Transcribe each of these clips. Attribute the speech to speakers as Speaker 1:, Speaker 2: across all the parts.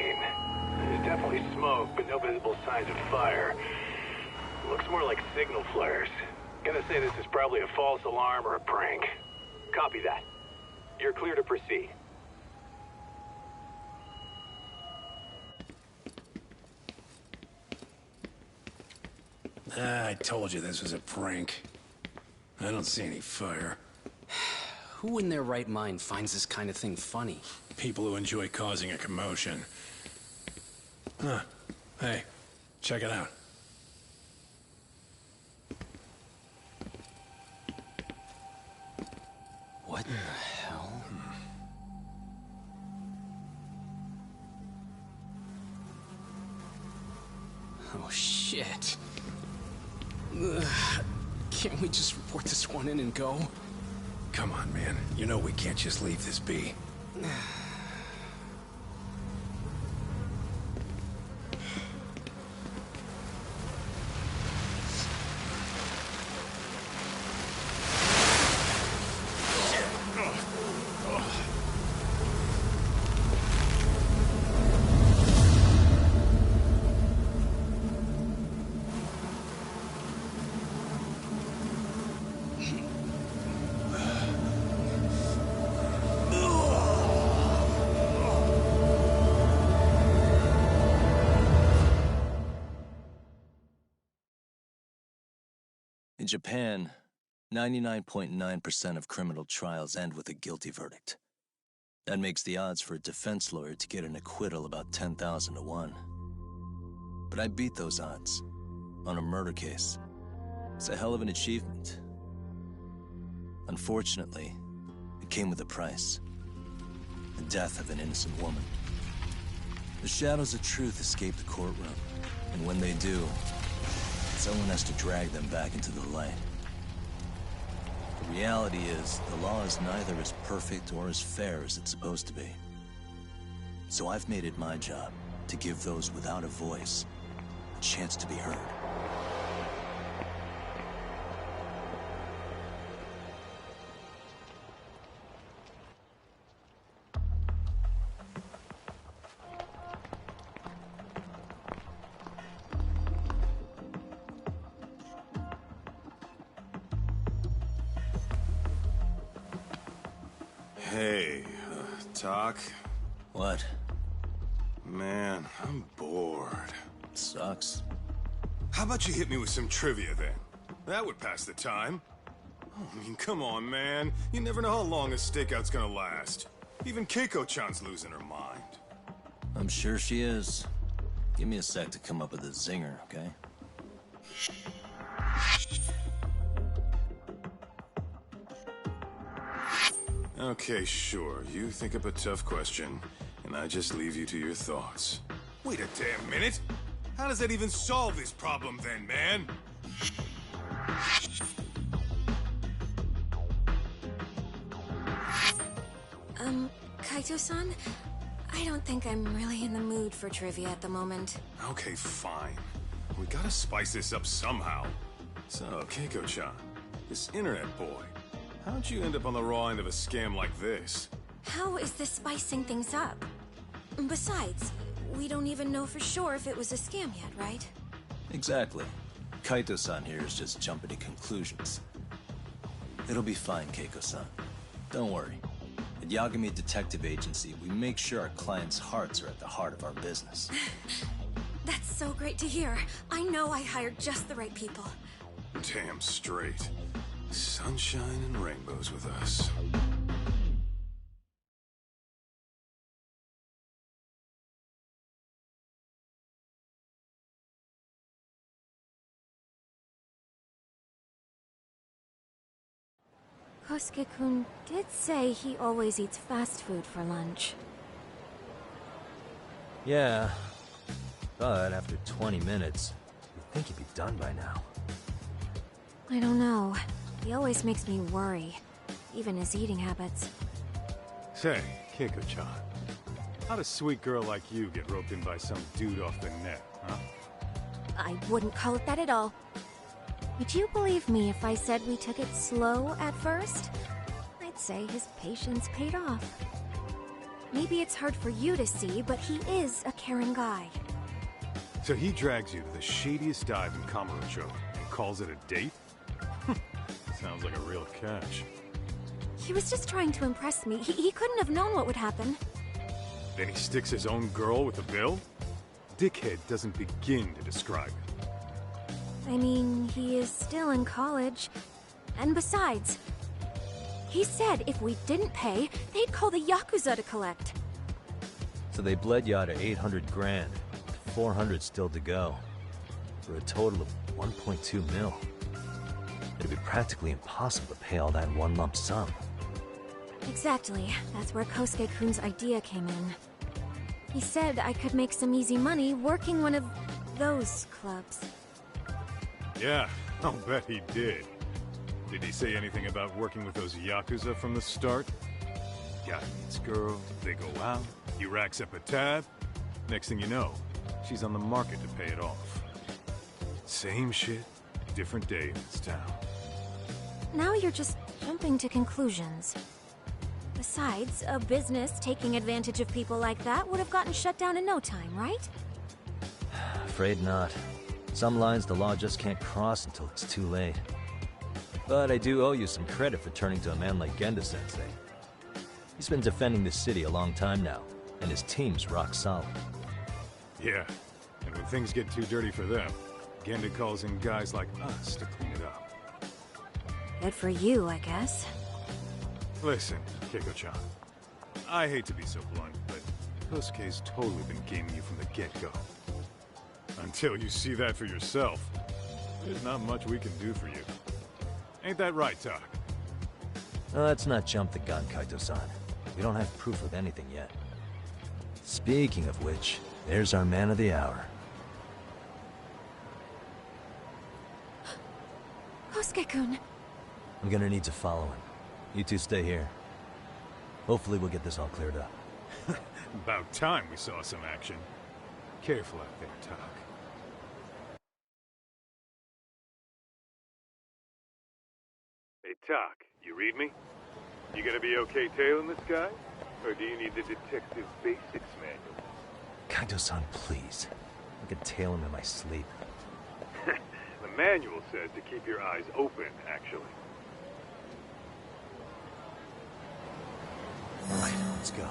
Speaker 1: seen. There's definitely smoke, but no visible signs of fire. Looks more like signal flares. Gonna say this is probably a false alarm or a prank. Copy that. You're clear to proceed.
Speaker 2: I told you this was a prank. I don't see any fire.
Speaker 3: Who in their right mind finds this kind of thing funny?
Speaker 2: People who enjoy causing a commotion. Huh. Hey, check it out.
Speaker 3: What the hell? Oh, shit. Ugh. Can't we just report this one in and go?
Speaker 2: Come on, man. You know we can't just leave this be.
Speaker 4: In Japan, 99.9% of criminal trials end with a guilty verdict. That makes the odds for a defense lawyer to get an acquittal about 10,000 to 1. But I beat those odds on a murder case. It's a hell of an achievement. Unfortunately, it came with a price. The death of an innocent woman. The shadows of truth escape the courtroom, and when they do, someone has to drag them back into the light. The reality is, the law is neither as perfect or as fair as it's supposed to be. So I've made it my job to give those without a voice a chance to be heard.
Speaker 5: Hey, Doc?
Speaker 4: What?
Speaker 5: Man, I'm bored.
Speaker 4: Sucks.
Speaker 5: How about you hit me with some trivia then? That would pass the time. Oh, I mean, come on, man. You never know how long a stakeout's gonna last. Even Keiko-chan's losing her mind.
Speaker 4: I'm sure she is. Give me a sec to come up with a zinger, okay?
Speaker 5: Okay, sure. You think up a tough question, and I just leave you to your thoughts. Wait a damn minute! How does that even solve this problem then, man?
Speaker 6: Kaito-san? I don't think I'm really in the mood for trivia at the moment.
Speaker 5: Okay, fine. We gotta spice this up somehow. So, Keiko-chan, this internet boy, how'd you end up on the raw end of a scam like this?
Speaker 6: How is this spicing things up? Besides, we don't even know for sure if it was a scam yet, right?
Speaker 4: Exactly. Kaito-san here is just jumping to conclusions. It'll be fine, Keiko-san. Don't worry. At Yagami Detective Agency, we make sure our clients' hearts are at the heart of our business.
Speaker 6: That's so great to hear. I know I hired just the right people.
Speaker 5: Damn straight. Sunshine and rainbows with us.
Speaker 6: Kosuke-kun did say he always eats fast food for lunch.
Speaker 7: Yeah, but after 20 minutes, you'd think he'd be done by now.
Speaker 6: I don't know. He always makes me worry, even his eating habits.
Speaker 8: Say, Keiko-chan, how'd a sweet girl like you get roped in by some dude off the net, huh?
Speaker 6: I wouldn't call it that at all. Would you believe me if I said we took it slow at first? I'd say his patience paid off. Maybe it's hard for you to see, but he is a caring guy.
Speaker 8: So he drags you to the shadiest dive in Kamurocho and calls it a date? Sounds like a real catch.
Speaker 6: He was just trying to impress me. He couldn't have known what would happen.
Speaker 8: Then he sticks his own girl with the bill? Dickhead doesn't begin to describe it.
Speaker 6: I mean, he is still in college. And besides, he said if we didn't pay, they'd call the Yakuza to collect.
Speaker 7: So they bled you out of 800 grand, 400 still to go, for a total of 1.2 mil. It'd be practically impossible to pay all that in one lump sum.
Speaker 6: Exactly. That's where Kosuke-kun's idea came in. He said I could make some easy money working one of those clubs.
Speaker 8: Yeah, I'll bet he did. Did he say anything about working with those Yakuza from the start? Guy meets girl, they go out, he racks up a tab. Next thing you know, she's on the market to pay it off. Same shit, different day in this town.
Speaker 6: Now you're just jumping to conclusions. Besides, a business taking advantage of people like that would have gotten shut down in no time, right?
Speaker 7: Afraid not. Some lines the law just can't cross until it's too late. But I do owe you some credit for turning to a man like Genda-sensei. He's been defending this city a long time now, and his team's rock solid.
Speaker 8: Yeah, and when things get too dirty for them, Genda calls in guys like us to clean it up.
Speaker 6: Good for you, I guess.
Speaker 8: Listen, Keiko-chan, I hate to be so blunt, but Kosuke's totally been gaming you from the get-go. Until you see that for yourself, there's not much we can do for you. Ain't that right, Tak?
Speaker 7: Let's not jump the gun, Kaito-san. We don't have proof of anything yet. Speaking of which, there's our man of the hour.
Speaker 6: Kosuke-kun.
Speaker 7: I'm gonna need to follow him. You two stay here. Hopefully we'll get this all cleared up.
Speaker 8: About time we saw some action. Careful out there, Tak. Hey, Tak, you read me? You gonna be okay tailing this guy? Or do you need the detective basics manual?
Speaker 7: Kaito-san, please. I could tail him in my sleep.
Speaker 8: The manual says to keep your eyes open, actually.
Speaker 7: All right, let's go.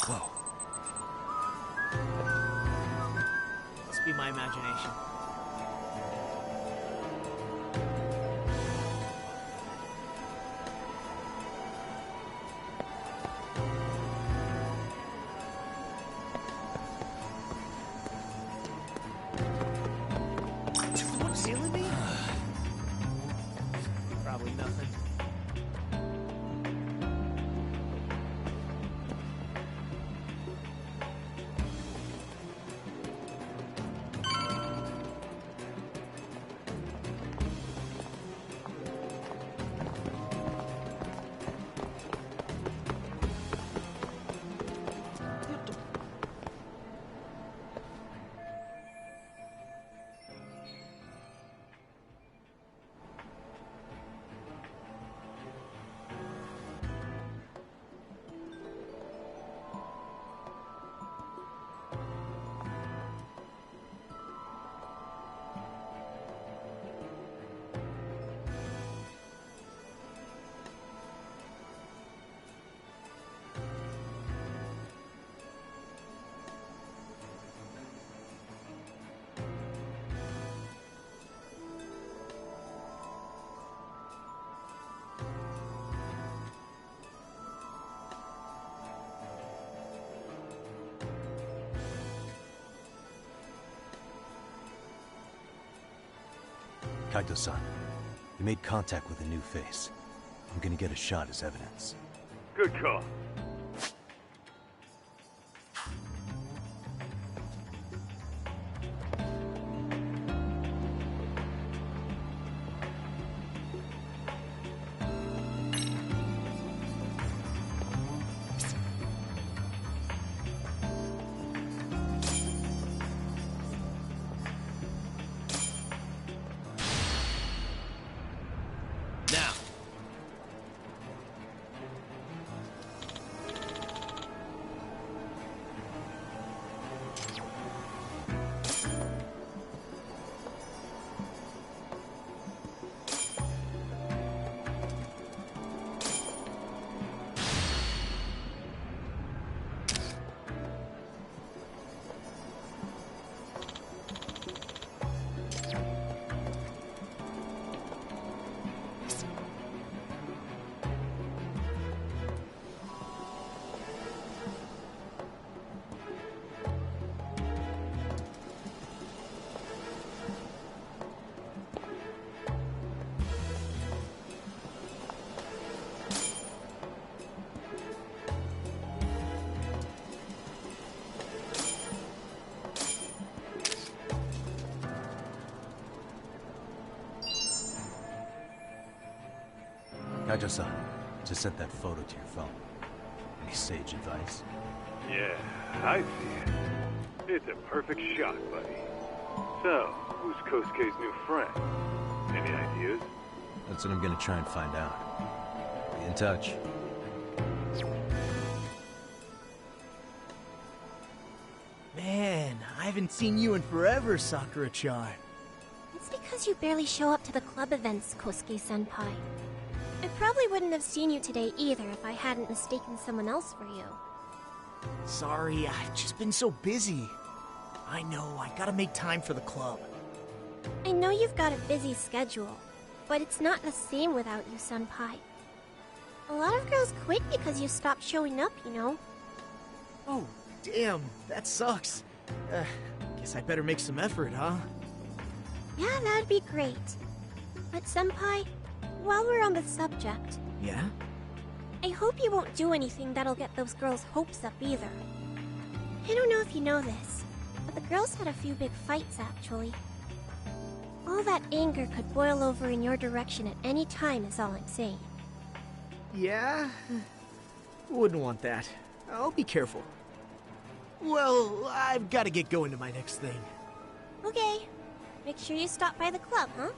Speaker 7: Whoa.
Speaker 9: Must be my imagination. Someone sealing me? Probably nothing.
Speaker 7: Kaito-san, You made contact with a new face. I'm gonna get a shot as evidence.
Speaker 8: Good call.
Speaker 3: Now.
Speaker 7: Kajo-san, just sent that photo to your phone. Any sage advice?
Speaker 8: Yeah, I see it. It's a perfect shot, buddy. So, who's Kosuke's new friend? Any ideas?
Speaker 7: That's what I'm gonna try and find out. Be in touch.
Speaker 9: Man, I haven't seen you in forever, Sakura-chan.
Speaker 6: It's because you barely show up to the club events, Kosuke-senpai. I probably wouldn't have seen you today either if I hadn't mistaken someone else for you.
Speaker 9: Sorry, I've just been so busy. I know, I gotta make time for the club.
Speaker 6: I know you've got a busy schedule, but it's not the same without you, senpai. A lot of girls quit because you stopped showing up, you know.
Speaker 9: Oh, damn, that sucks. Guess I better make some effort, huh?
Speaker 6: Yeah, that'd be great. But senpai, while we're on the subject,
Speaker 9: Yeah?
Speaker 6: I hope you won't do anything that'll get those girls' hopes up either. I don't know if you know this, but the girls had a few big fights actually. All that anger could boil over in your direction at any time is all I'm saying.
Speaker 9: Yeah? Wouldn't want that. I'll be careful. Well, I've gotta get going to my next thing.
Speaker 6: Okay. Make sure you stop by the club, huh?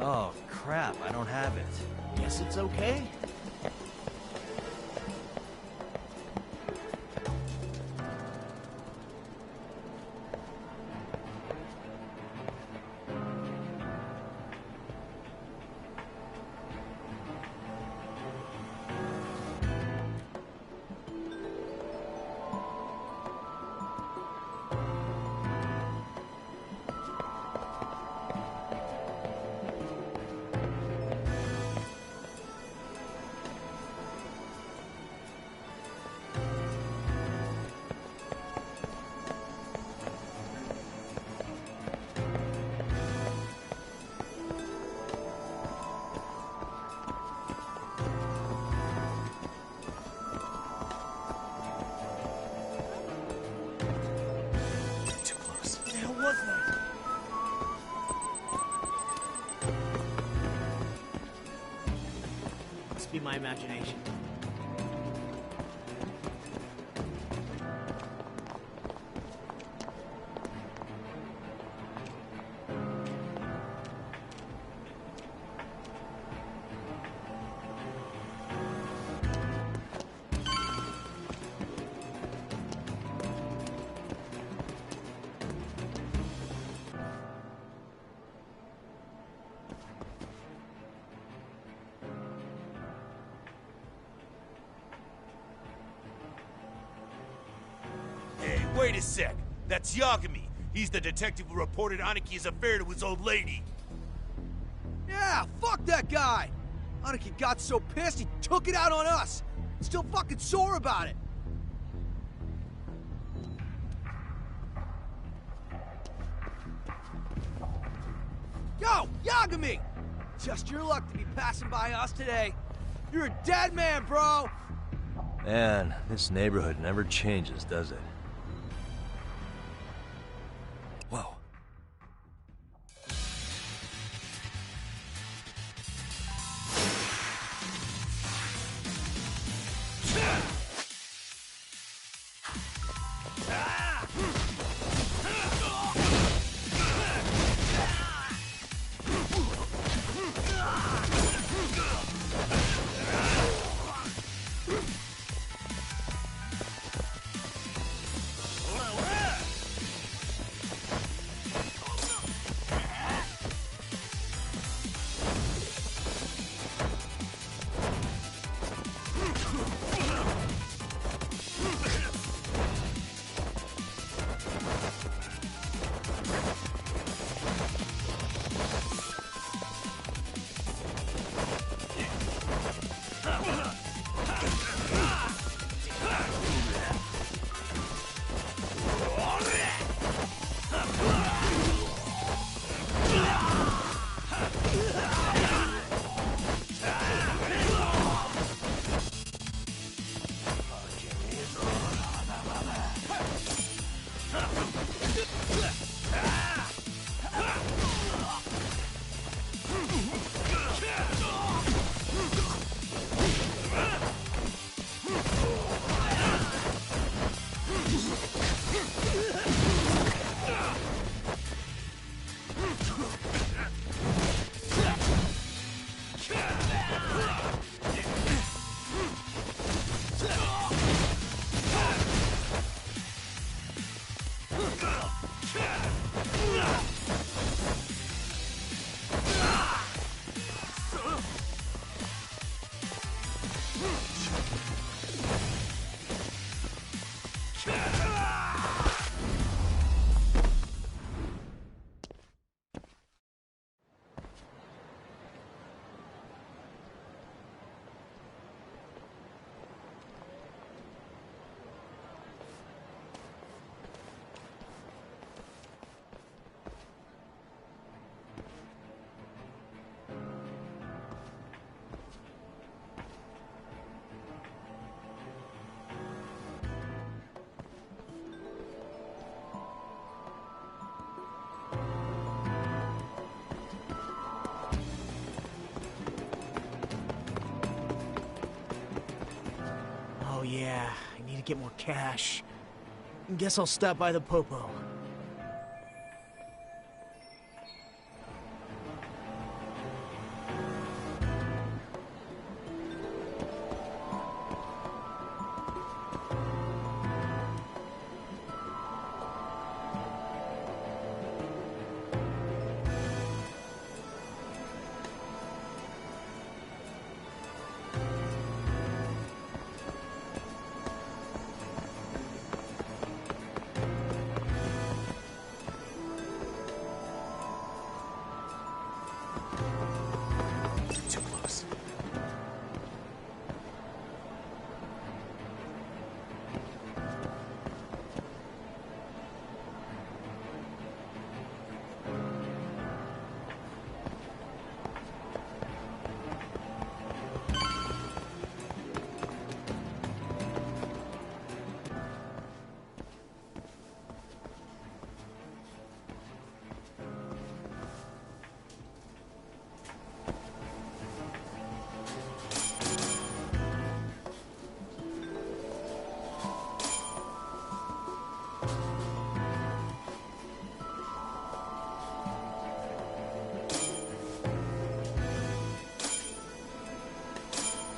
Speaker 7: Oh, crap, I don't have it.
Speaker 9: Guess it's okay. Must be my imagination.
Speaker 10: Wait a sec. That's Yagami. He's the detective who reported Aniki's affair to his old lady.
Speaker 9: Yeah, fuck that guy! Aniki got so pissed he took it out on us. Still fucking sore about it. Yo, Yagami! Just your luck to be passing by us today. You're a dead man, bro!
Speaker 7: Man, this neighborhood never changes, does it? Whoa.
Speaker 9: Oh yeah, I need to get more cash. Guess I'll stop by the Popo.
Speaker 10: Too close.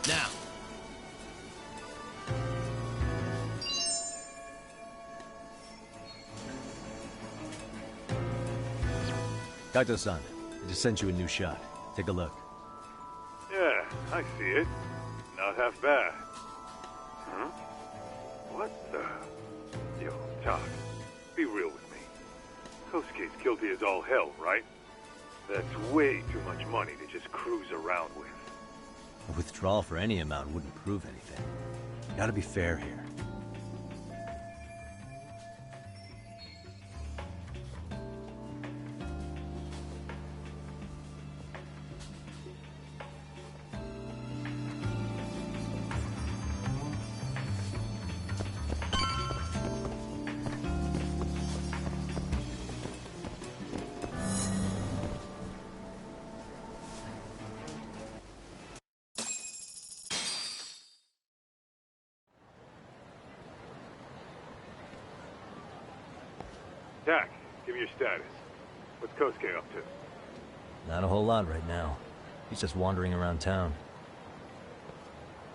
Speaker 10: Now.
Speaker 7: Kaito-san, I just sent you a new shot. Take a look.
Speaker 8: Yeah, I see it. Not half bad. Huh? What the... Yo, Todd, be real with me. Kosuke's guilty as all hell, right? That's way too much money to just cruise around with.
Speaker 7: A withdrawal for any amount wouldn't prove anything. Gotta be fair here.
Speaker 8: Tak, give me your status. What's Kosuke up to?
Speaker 7: Not a whole lot right now. He's just wandering around town.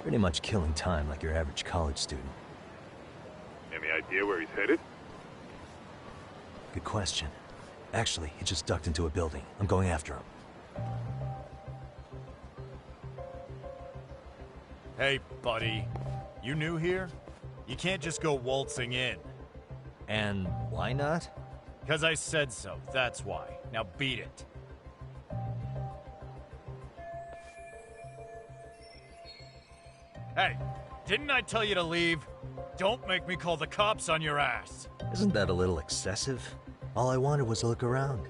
Speaker 7: Pretty much killing time like your average college student.
Speaker 8: Any idea where he's headed?
Speaker 7: Good question. Actually, he just ducked into a building. I'm going after him.
Speaker 11: Hey, buddy. You new here? You can't just go waltzing in.
Speaker 7: And why not?
Speaker 11: 'Cause I said so, that's why. Now beat it. Hey, didn't I tell you to leave? Don't make me call the cops on your ass.
Speaker 7: Isn't that a little excessive? All I wanted was to look around.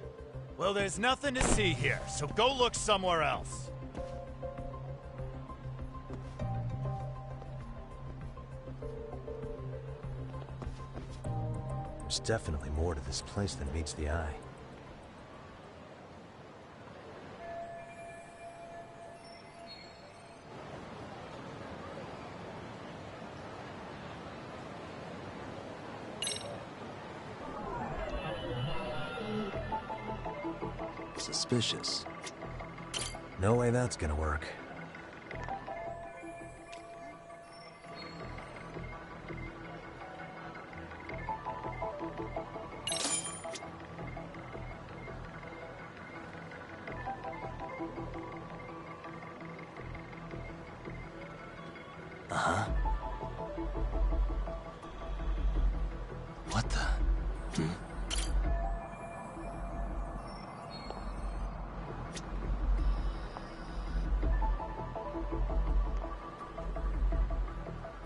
Speaker 11: Well, there's nothing to see here, so go look somewhere else.
Speaker 7: There's definitely more to this place than meets the eye. Suspicious. No way that's gonna work. Uh-huh. What the?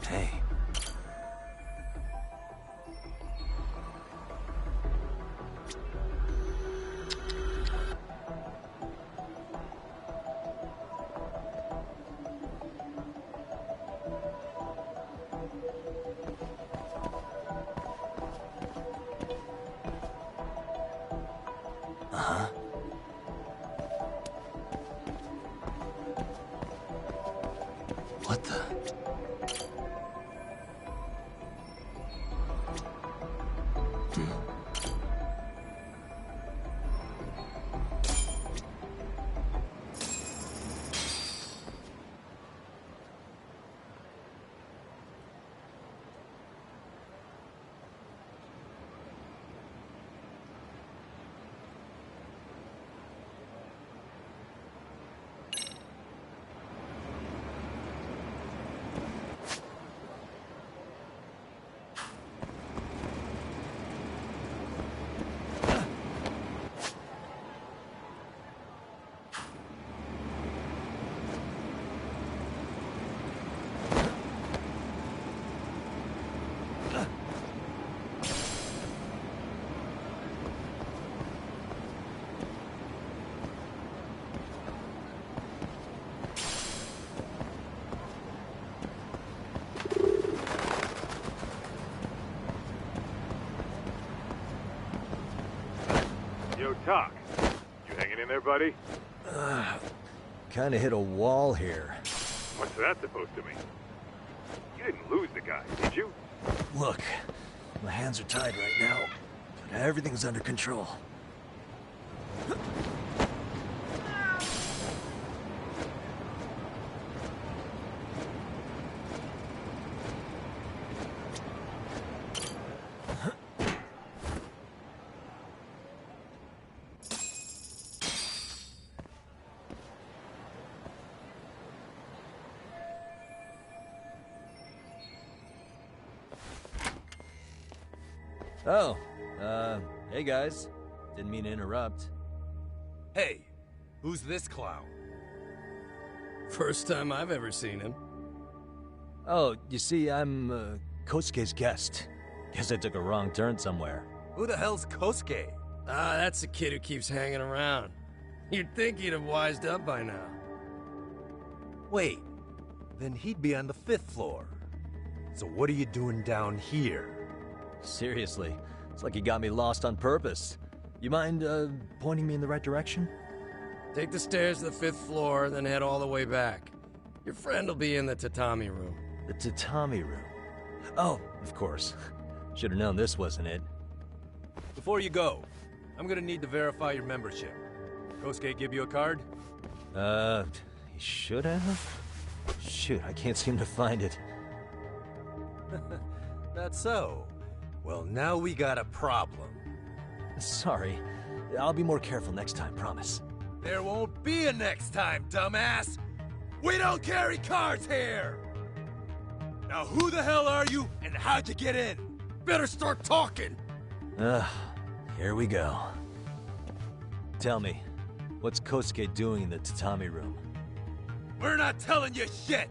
Speaker 7: Hey. Uh-huh. What the?
Speaker 8: Yo, Tak, you hanging in there, buddy?
Speaker 7: Kinda hit a wall here.
Speaker 8: What's that supposed to mean? You didn't lose the guy, did you?
Speaker 7: Look, my hands are tied right now, but everything's under control. Oh, hey guys. Didn't mean to interrupt.
Speaker 12: Hey, who's this clown?
Speaker 13: First time I've ever seen him.
Speaker 7: Oh, you see, I'm, Kosuke's guest. Guess I took a wrong turn somewhere.
Speaker 12: Who the hell's Kosuke?
Speaker 13: Ah, that's the kid who keeps hanging around. You'd think he'd have wised up by now.
Speaker 12: Wait, then he'd be on the 5th floor. So what are you doing down here?
Speaker 7: Seriously, it's like you got me lost on purpose. You mind, pointing me in the right direction?
Speaker 13: Take the stairs to the 5th floor, then head all the way back. Your friend will be in the tatami room.
Speaker 7: The tatami room? Oh, of course. Should have known this wasn't it.
Speaker 12: Before you go, I'm gonna need to verify your membership. Kosuke give you a card?
Speaker 7: He should have? Shoot, I can't seem to find it.
Speaker 12: That's so. Well, now we got a problem.
Speaker 7: Sorry. I'll be more careful next time, promise.
Speaker 12: There won't be a next time, dumbass! We don't carry cards here! Now who the hell are you, and how'd you get in? Better start talking!
Speaker 7: Here we go. Tell me, what's Kosuke doing in the tatami room?
Speaker 12: We're not telling you shit!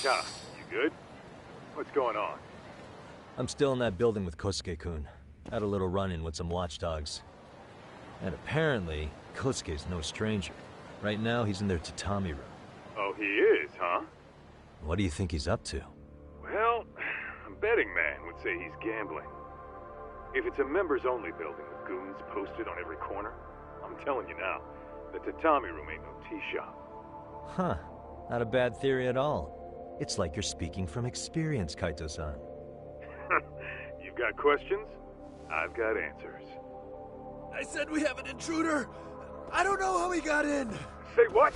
Speaker 8: Ka, you good? What's going on?
Speaker 7: I'm still in that building with Kosuke-kun. Had a little run-in with some watchdogs. And apparently, Kosuke's no stranger. Right now, he's in their tatami room.
Speaker 8: Oh, he is, huh?
Speaker 7: What do you think he's up to?
Speaker 8: Well, a betting man would say he's gambling. If it's a members-only building with goons posted on every corner, I'm telling you now, the tatami room ain't no tea shop.
Speaker 7: Huh. Not a bad theory at all. It's like you're speaking from experience, Kaito-san.
Speaker 8: You've got questions? I've got answers.
Speaker 12: I said we have an intruder! I don't know how he got in!
Speaker 8: Say what?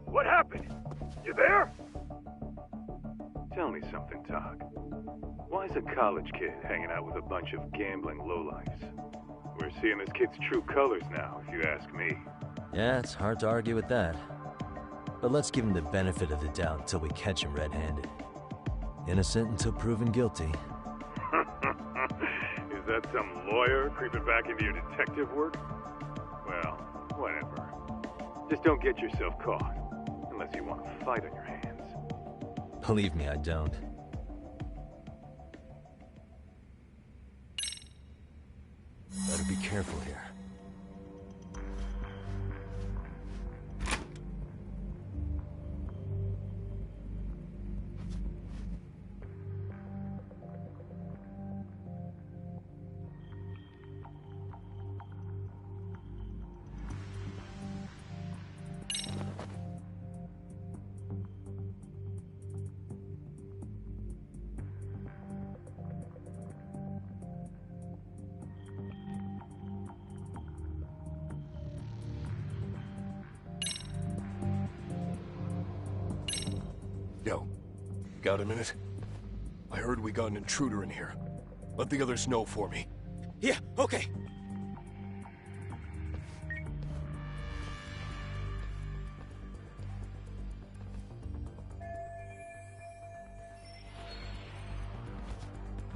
Speaker 8: What happened? You there? Tell me something, Tog. Why is a college kid hanging out with a bunch of gambling lowlifes? We're seeing this kid's true colors now, if you ask me.
Speaker 7: Yeah, it's hard to argue with that. But let's give him the benefit of the doubt until we catch him red-handed. Innocent until proven guilty.
Speaker 8: Is that some lawyer creeping back into your detective work? Well, whatever. Just don't get yourself caught. Unless you want a fight on your hands.
Speaker 7: Believe me, I don't. Better be careful here.
Speaker 14: Got a minute? I heard we got an intruder in here. Let the others know for me.
Speaker 12: Yeah, okay.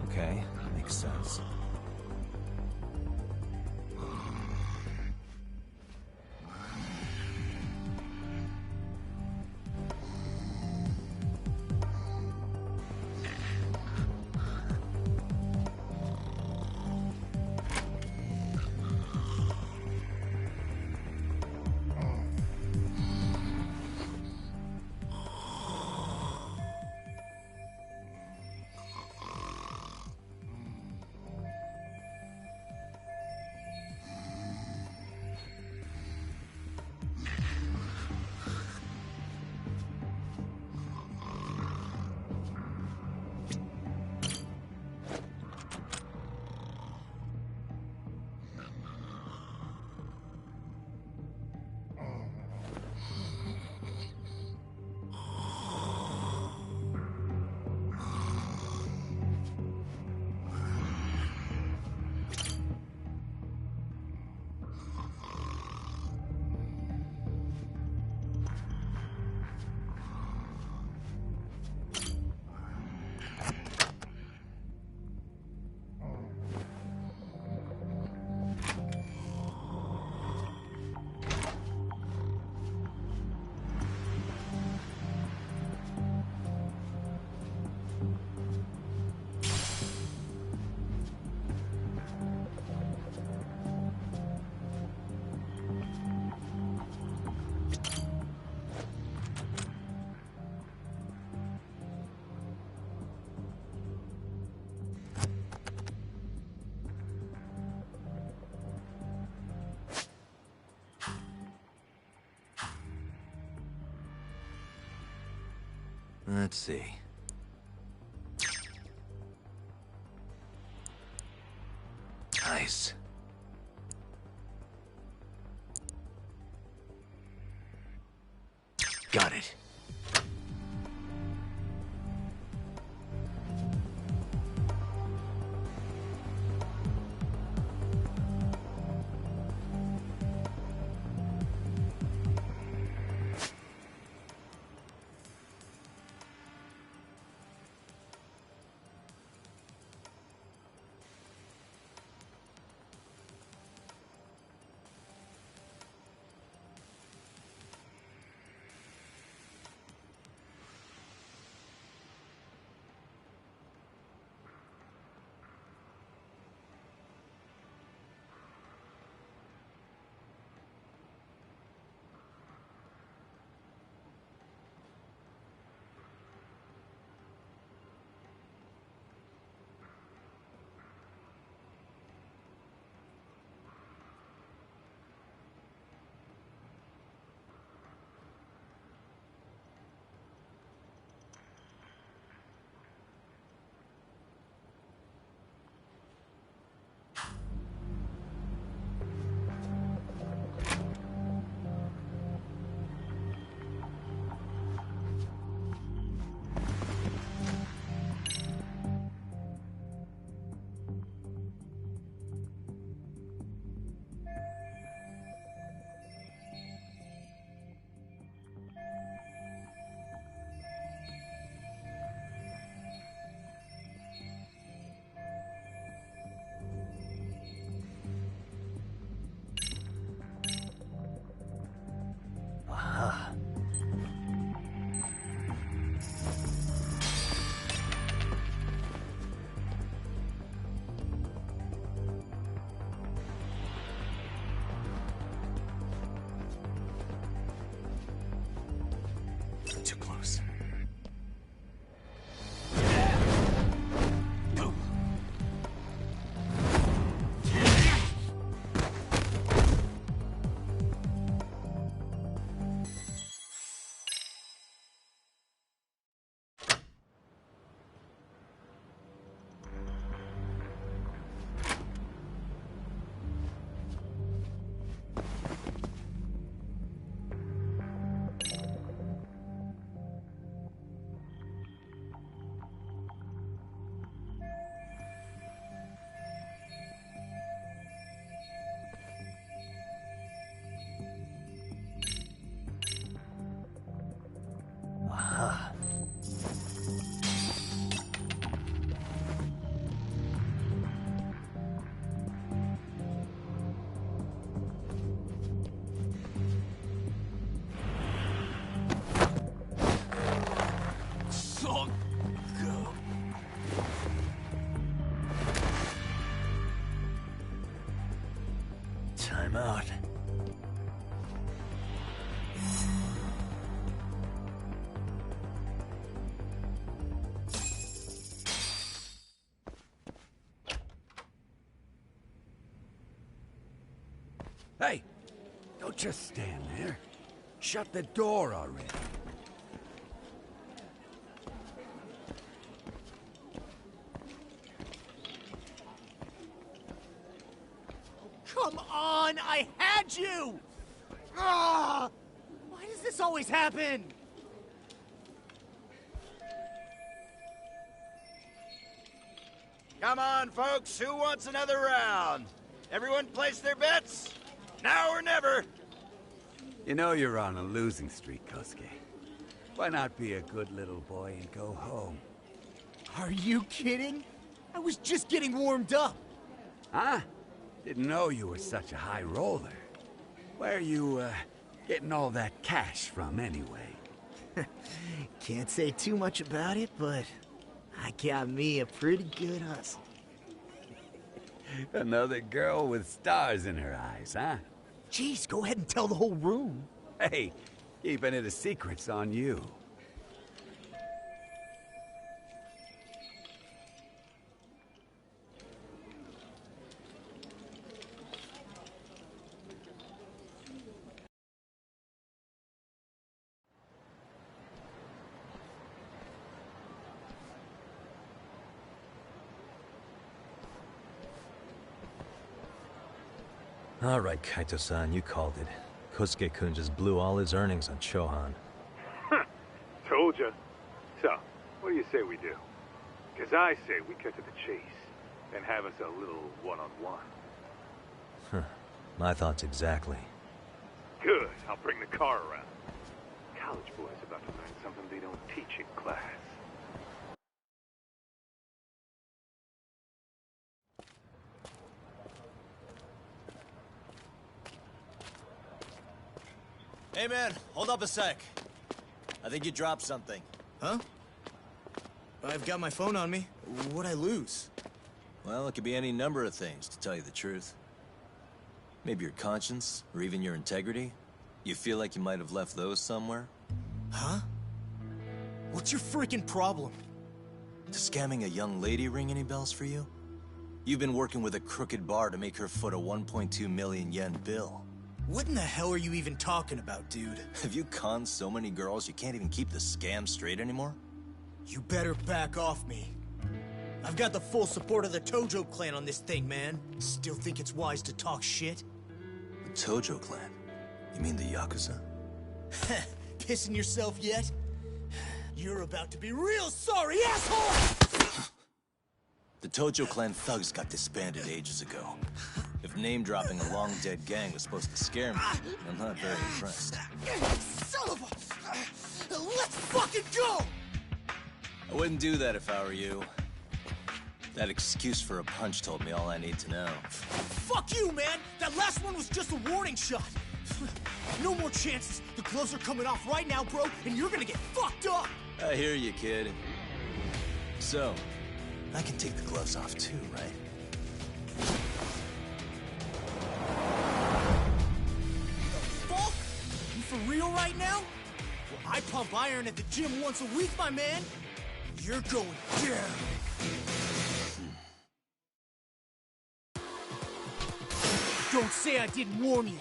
Speaker 7: Okay, makes sense. Let's see. Nice. Got it. him out.
Speaker 15: Hey, don't just stand there. Shut the door already.
Speaker 9: Come on, I had you! Ah! Why does this always happen?
Speaker 16: Come on, folks, who wants another round? Everyone place their bets? Now or never!
Speaker 15: You know you're on a losing streak, Kosuke. Why not be a good little boy and go home?
Speaker 9: Are you kidding? I was just getting warmed up.
Speaker 15: Huh? Didn't know you were such a high roller. Where are you, getting all that cash from, anyway?
Speaker 9: Can't say too much about it, but I got me a pretty good hustle.
Speaker 15: Another girl with stars in her eyes, huh?
Speaker 9: Jeez, go ahead and tell the whole room.
Speaker 15: Hey, keeping it a secret's on you.
Speaker 7: All right, Kaito-san, you called it. Kosuke-kun just blew all his earnings on Chohan.
Speaker 8: Told ya. So, what do you say we do? Because I say we cut to the chase and have us a little one-on-one.
Speaker 7: Huh. My thoughts exactly.
Speaker 8: Good. I'll bring the car around. College boys about to learn something they don't teach in class.
Speaker 4: Hey man, hold up a sec. I think you dropped something.
Speaker 17: Huh? I've got my phone on me. What'd I lose?
Speaker 4: Well, it could be any number of things, to tell you the truth. Maybe your conscience, or even your integrity. You feel like you might have left those somewhere?
Speaker 17: Huh? What's your freaking problem?
Speaker 4: Does scamming a young lady ring any bells for you? You've been working with a crooked bar to make her foot a 1.2 million yen bill.
Speaker 17: What in the hell are you even talking about, dude?
Speaker 4: Have you conned so many girls you can't even keep the scam straight anymore?
Speaker 17: You better back off me. I've got the full support of the Tojo clan on this thing, man. Still think it's wise to talk shit?
Speaker 4: The Tojo clan? You mean the Yakuza?
Speaker 17: Pissing yourself yet? You're about to be real sorry, asshole!
Speaker 4: The Tojo clan thugs got disbanded ages ago. If name-dropping a long-dead gang was supposed to scare me, I'm not very impressed.
Speaker 17: Son of a... Let's fucking go!
Speaker 4: I wouldn't do that if I were you. That excuse for a punch told me all I need to know.
Speaker 17: Fuck you, man! That last one was just a warning shot! No more chances! The gloves are coming off right now, bro, and you're gonna get fucked up!
Speaker 4: I hear you, kid. So, I can take the gloves off too, right?
Speaker 17: Fuck? You for real right now? Well, I pump iron at the gym once a week, my man. You're going down. Don't say I didn't warn you.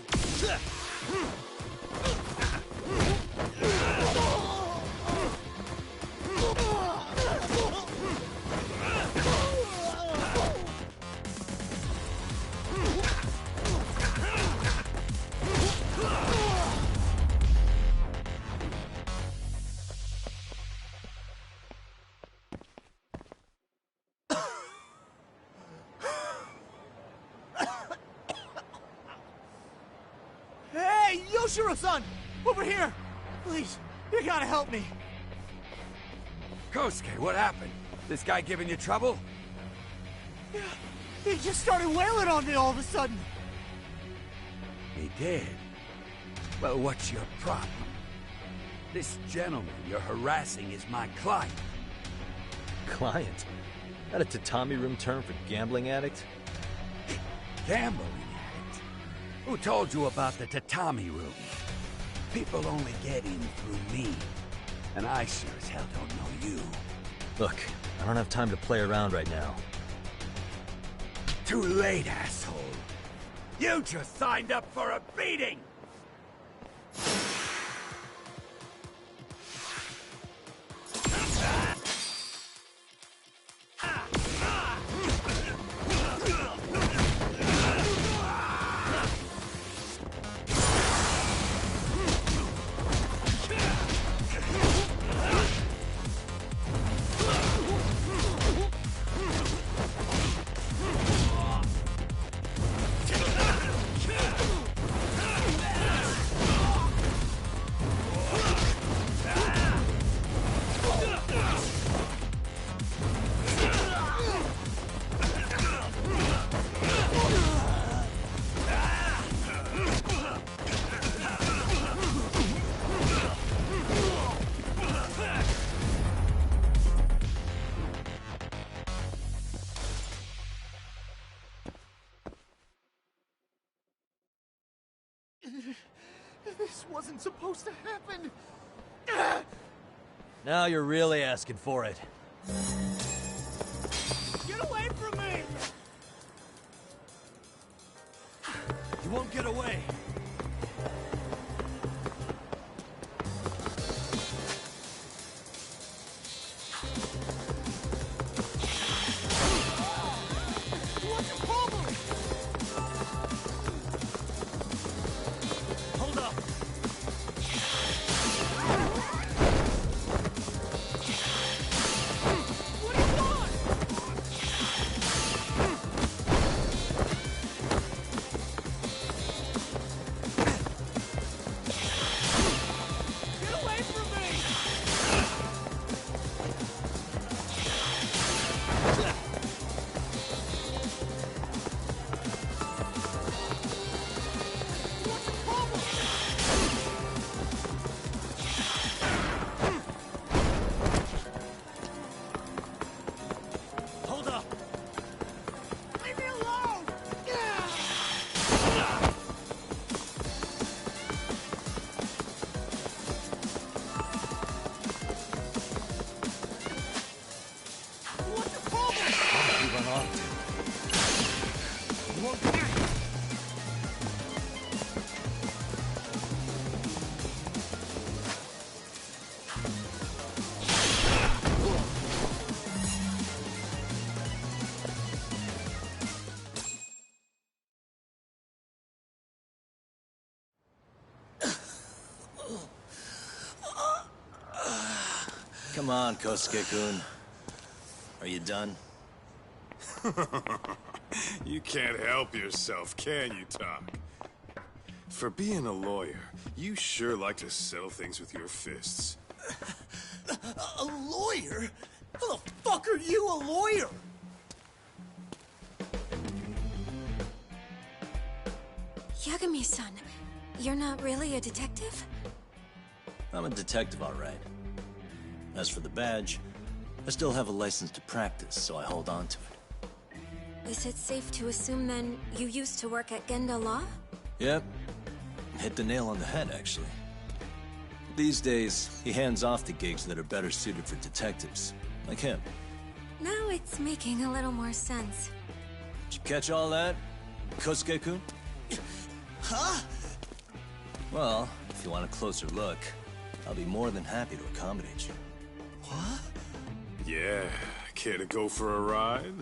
Speaker 17: Hey, Yoshiro-san! Over here! Please, you gotta help me.
Speaker 15: Kosuke, what happened? This guy giving you trouble?
Speaker 9: Yeah, he just started wailing on me all of a sudden.
Speaker 15: He did? Well, what's your problem? This gentleman you're harassing is my client.
Speaker 7: Client? That a tatami room term for gambling addict?
Speaker 15: Gambling addict? Who told you about the tatami room? People only get in through me. And I sure as hell don't know you.
Speaker 7: Look, I don't have time to play around right now.
Speaker 15: Too late, asshole. You just signed up for a beating!
Speaker 17: This wasn't supposed to happen.
Speaker 7: Now you're really asking for it.
Speaker 17: Get away from me!
Speaker 16: You won't get away.
Speaker 17: What's your problem?
Speaker 16: Hold up.
Speaker 17: What do you want? Get away from me! What's your problem?
Speaker 16: Hold up.
Speaker 17: Leave me alone! What's your problem?
Speaker 7: Where did he run off to?
Speaker 16: You won't get
Speaker 4: Come on, Kosuke-kun. Are you done?
Speaker 5: You can't help yourself, can you, Tak? For being a lawyer, you sure like to settle things with your fists.
Speaker 17: A lawyer? How the fuck are you a lawyer?
Speaker 18: Yagami-san, you're not really a detective?
Speaker 4: I'm a detective, all right. As for the badge, I still have a license to practice, so I hold on to it.
Speaker 18: Is it safe to assume then you used to work at Genda Law?
Speaker 4: Yep. Hit the nail on the head, actually. These days, he hands off to gigs that are better suited for detectives, like him.
Speaker 18: Now it's making a little more sense.
Speaker 4: Did you catch all that, Kosuke-kun?
Speaker 17: Huh?
Speaker 4: Well, if you want a closer look, I'll be more than happy to accommodate you.
Speaker 17: What?
Speaker 5: Yeah, care to go for a ride?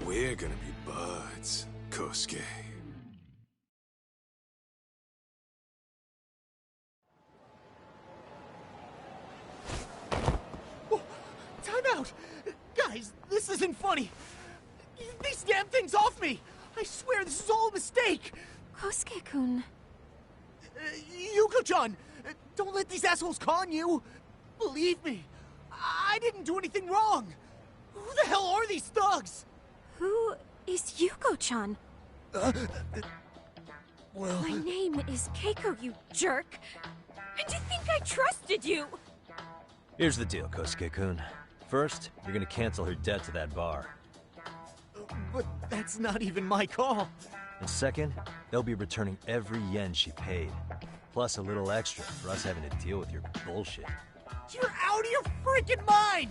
Speaker 5: We're gonna be buds, Kosuke.
Speaker 17: Time out! Guys, this isn't funny. These damn things off me! I swear this is all a mistake!
Speaker 18: Kosuke-kun.
Speaker 17: Yuko-chan! Don't let these assholes con you! Believe me, I didn't do anything wrong! Who the hell are these thugs?
Speaker 18: Who is Yuko-chan?
Speaker 17: Well...
Speaker 18: My name is Keiko, you jerk! And you think I trusted you?
Speaker 7: Here's the deal, Kosuke-kun. First, you're gonna cancel her debt to that bar.
Speaker 17: But that's not even my call.
Speaker 7: And second, they'll be returning every yen she paid. Plus a little extra for us having to deal with your bullshit.
Speaker 17: You're out of your freaking mind!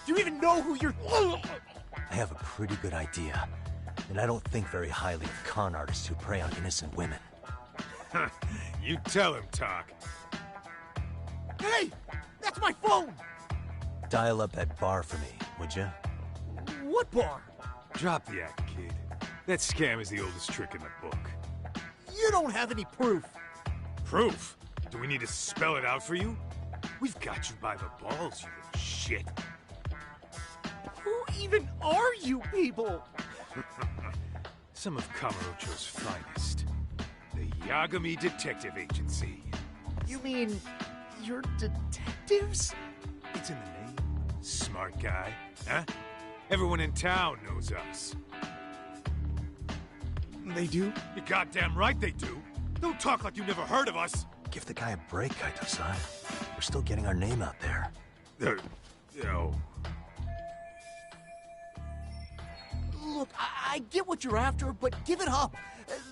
Speaker 17: Do you even know who you're...
Speaker 7: I have a pretty good idea. And I don't think very highly of con artists who prey on innocent women.
Speaker 8: You tell him, Talk.
Speaker 17: Hey! That's my phone!
Speaker 7: Dial up that bar for me, would you?
Speaker 17: What bar?
Speaker 8: Drop the act, kid. That scam is the oldest trick in the book.
Speaker 17: You don't have any proof.
Speaker 8: Proof? Do we need to spell it out for you? We've got you by the balls, you little shit.
Speaker 17: Who even are you people?
Speaker 8: Some of Kamurocho's finest. The Yagami Detective Agency.
Speaker 17: You mean... you're detectives?
Speaker 8: It's in the name. Smart guy, huh? Everyone in town knows us.
Speaker 17: They do?
Speaker 8: You're goddamn right they do. Don't talk like you never heard of us.
Speaker 7: Give the guy a break, Kaito-san. We're still getting our name out there.
Speaker 8: No.
Speaker 17: Look, I get what you're after, but give it up.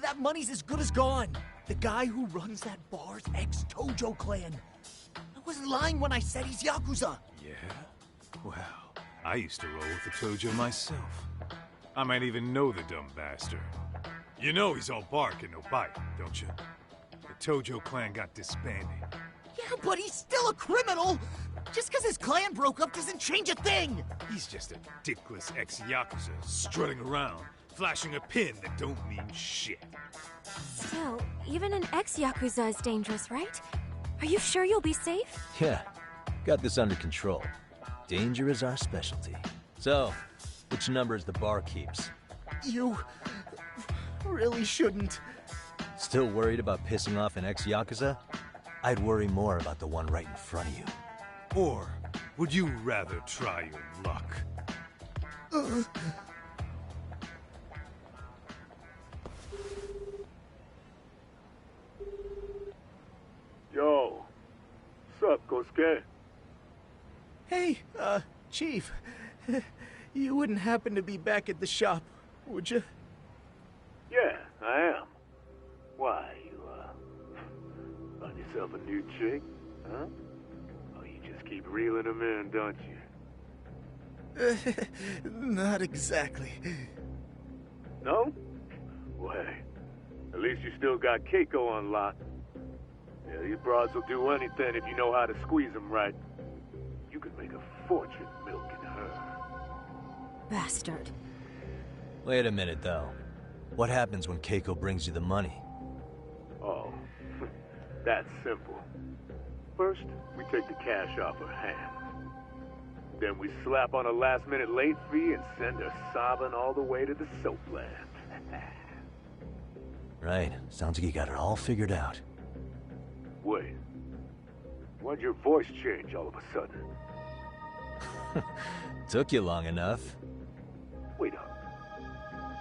Speaker 17: That money's as good as gone. The guy who runs that bar's ex-Tojo clan. I wasn't lying when I said he's Yakuza.
Speaker 8: Yeah? Well, I used to roll with the Tojo myself. I might even know the dumb bastard. You know he's all bark and no bite, don't you? The Tojo clan got disbanded.
Speaker 17: Yeah, but he's still a criminal! Just because his clan broke up doesn't change a thing!
Speaker 8: He's just a dickless ex-Yakuza strutting around, flashing a pin that don't mean shit.
Speaker 18: Still, even an ex-Yakuza is dangerous, right? Are you sure you'll be safe?
Speaker 7: Yeah, got this under control. Danger is our specialty. So, which numbers the bar keeps?
Speaker 17: You... really shouldn't.
Speaker 7: Still worried about pissing off an ex-Yakuza? I'd worry more about the one right in front of you.
Speaker 8: Or would you rather try your luck?
Speaker 19: Yo, what's up, Kosuke?
Speaker 9: Hey, Chief. You wouldn't happen to be back at the shop, would you?
Speaker 19: Yeah, I am. Why, you, find yourself a new chick, huh? Oh, you just keep reeling them in, don't you?
Speaker 9: Not exactly.
Speaker 19: No? Well, hey, at least you still got Keiko on lock. Yeah, these broads will do anything if you know how to squeeze them right. You could make a fortune milking her.
Speaker 18: Bastard.
Speaker 7: Wait a minute, though. What happens when Keiko brings you the money?
Speaker 19: Oh, that's simple. First, we take the cash off her hand. Then we slap on a last-minute late fee and send her sobbing all the way to the soapland.
Speaker 7: Right. Sounds like you got it all figured out.
Speaker 19: Wait. Why'd your voice change all of a sudden?
Speaker 7: Took you long enough.
Speaker 19: Wait up.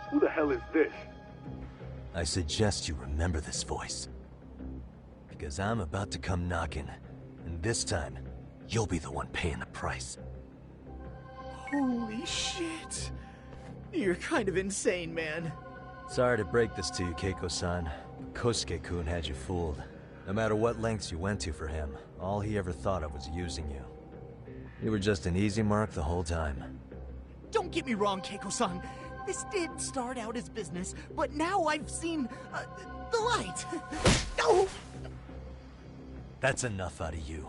Speaker 19: Who the hell is this?
Speaker 7: I suggest you remember this voice. Because I'm about to come knocking, and this time, you'll be the one paying the price.
Speaker 9: Holy shit. You're kind of insane, man.
Speaker 7: Sorry to break this to you, Keiko-san. Kosuke-kun had you fooled. No matter what lengths you went to for him, all he ever thought of was using you. You were just an easy mark the whole time.
Speaker 17: Don't get me wrong, Keiko-san. This did start out as business, but now I've seen the light. No!
Speaker 7: That's enough out of you.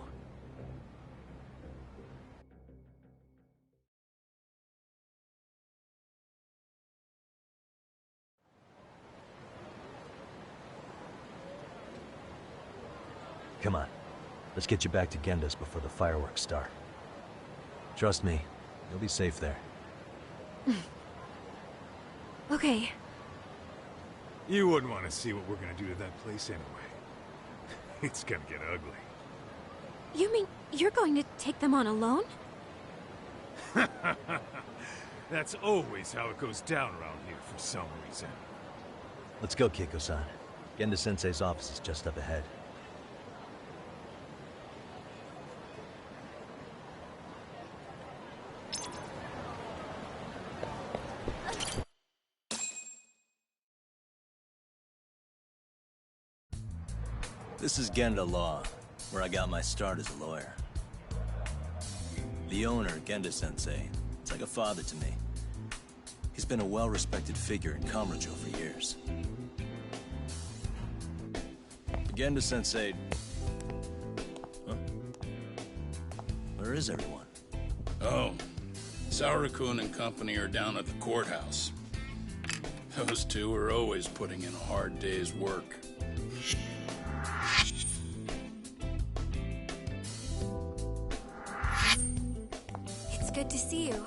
Speaker 7: Come on. Let's get you back to Genda's before the fireworks start. Trust me, you'll be safe there.
Speaker 18: Okay.
Speaker 8: You wouldn't want to see what we're gonna do to that place anyway. It's gonna get ugly.
Speaker 18: You mean you're going to take them on alone?
Speaker 8: That's always how it goes down around here for some reason.
Speaker 7: Let's go, Keiko-san. Genda-sensei's office is just up ahead.
Speaker 4: This is Genda Law, where I got my start as a lawyer. The owner, Genda-sensei, it's like a father to me. He's been a well-respected figure in Kamurocho for years. Genda-sensei... Huh? Where is everyone?
Speaker 20: Oh, Saura-kun and company are down at the courthouse. Those two are always putting in a hard day's work.
Speaker 18: It's good to see you.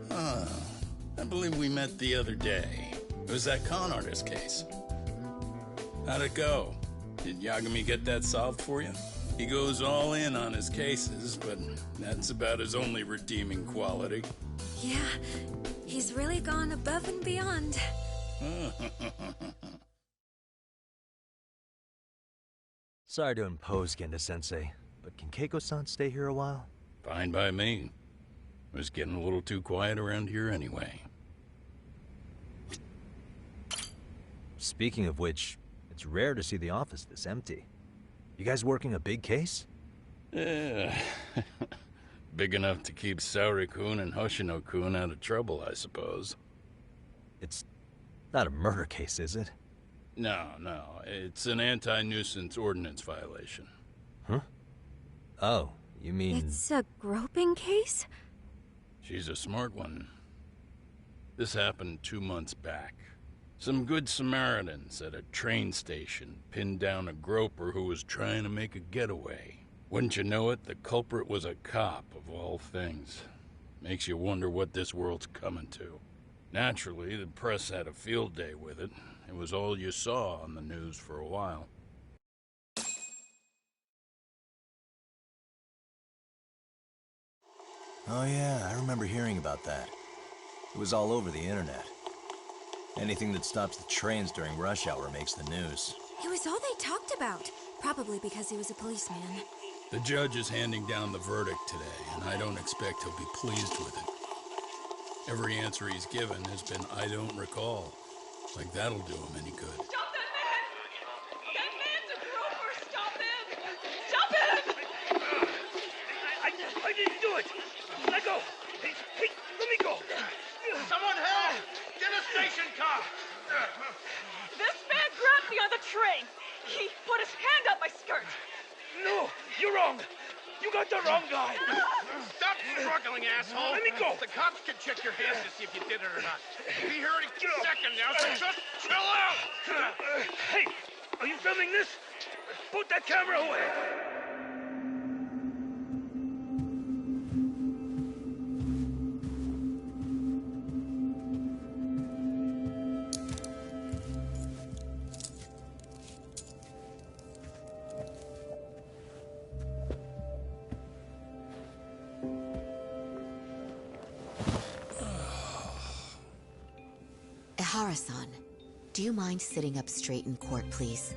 Speaker 20: I believe we met the other day. It was that con artist case. How'd it go? Did Yagami get that solved for you? He goes all in on his cases, but that's about his only redeeming quality.
Speaker 18: Yeah, he's really gone above and beyond.
Speaker 7: Sorry to impose, Genda-sensei, but can Keiko-san stay here a while?
Speaker 20: Fine by me. It was getting a little too quiet around here anyway.
Speaker 7: Speaking of which, it's rare to see the office this empty. You guys working a big case?
Speaker 20: Yeah. Big enough to keep Saori-kun and Hoshino-kun out of trouble, I suppose.
Speaker 7: It's not a murder case, is it?
Speaker 20: No. It's an anti-nuisance ordinance violation.
Speaker 7: Huh? Oh, you mean...
Speaker 18: It's a groping case?
Speaker 20: She's a smart one. This happened 2 months back. Some good Samaritans at a train station pinned down a groper who was trying to make a getaway. Wouldn't you know it, the culprit was a cop, of all things. Makes you wonder what this world's coming to. Naturally, the press had a field day with it. It was all you saw on the news for a while.
Speaker 4: Oh yeah, I remember hearing about that. It was all over the internet. Anything that stops the trains during rush hour makes the news.
Speaker 18: It was all they talked about. Probably because he was a policeman.
Speaker 20: The judge is handing down the verdict today, and I don't expect he'll be pleased with it. Every answer he's given has been, I don't recall. Like that'll do him any good.
Speaker 21: Stop that man! That man's a groper! Stop him! Stop him!
Speaker 22: I didn't do it! Let go! Hey, let me go!
Speaker 21: Someone help! Get a station car! This man grabbed me on the train! He put his hand up my skirt!
Speaker 22: No! You're wrong! You got the wrong guy!
Speaker 21: Stop struggling, asshole!
Speaker 22: Let me go!
Speaker 21: The cops can check your hands to see if you did it or not. Be here any second now, so just chill out!
Speaker 22: Hey! Are you filming this? Put that camera away!
Speaker 23: Ehara-san, do you mind sitting up straight in court, please?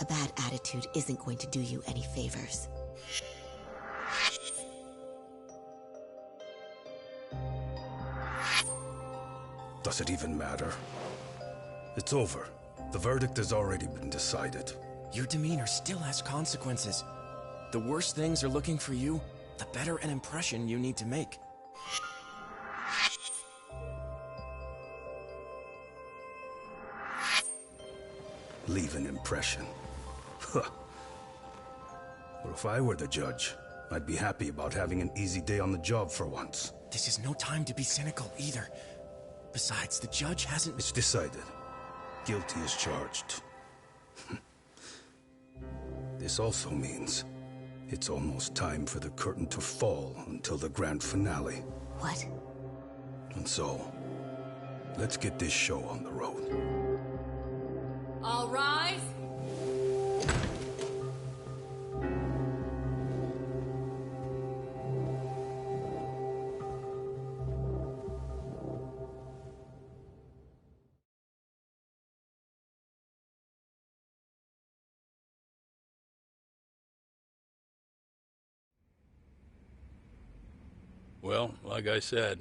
Speaker 23: A bad attitude isn't going to do you any favors.
Speaker 24: Does it even matter? It's over. The verdict has already been decided.
Speaker 3: Your demeanor still has consequences. The worse things are looking for you, the better an impression you need to make.
Speaker 24: Leave an impression. Huh. Well, if I were the judge, I'd be happy about having an easy day on the job for once.
Speaker 3: This is no time to be cynical either. Besides, the judge hasn't...
Speaker 24: It's decided. Guilty is charged. This also means it's almost time for the curtain to fall until the grand finale.
Speaker 23: What?
Speaker 24: And so, let's get this show on the road.
Speaker 21: All rise.
Speaker 20: Well, like I said,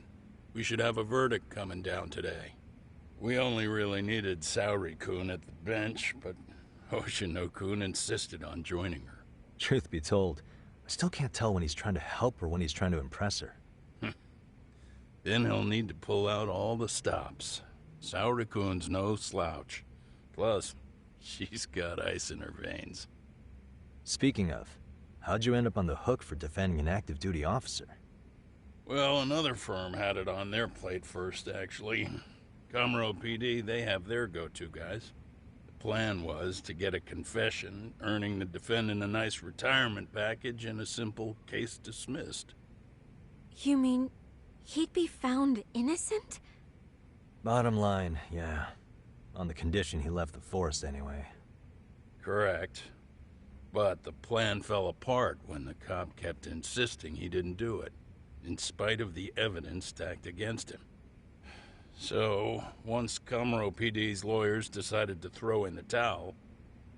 Speaker 20: we should have a verdict coming down today. We only really needed Saori-kun at the bench, but Hoshino-kun insisted on joining her.
Speaker 7: Truth be told, I still can't tell when he's trying to help or when he's trying to impress her.
Speaker 20: Then he'll need to pull out all the stops. Saori-kun's no slouch. Plus, she's got ice in her veins.
Speaker 7: Speaking of, how'd you end up on the hook for defending an active duty officer?
Speaker 20: Well, another firm had it on their plate first, actually. Comro PD, they have their go-to guys. The plan was to get a confession, earning the defendant a nice retirement package and a simple case dismissed.
Speaker 18: You mean he'd be found innocent?
Speaker 7: Bottom line, yeah. On the condition he left the force anyway.
Speaker 20: Correct. But the plan fell apart when the cop kept insisting he didn't do it, in spite of the evidence stacked against him. So, once Comro PD's lawyers decided to throw in the towel,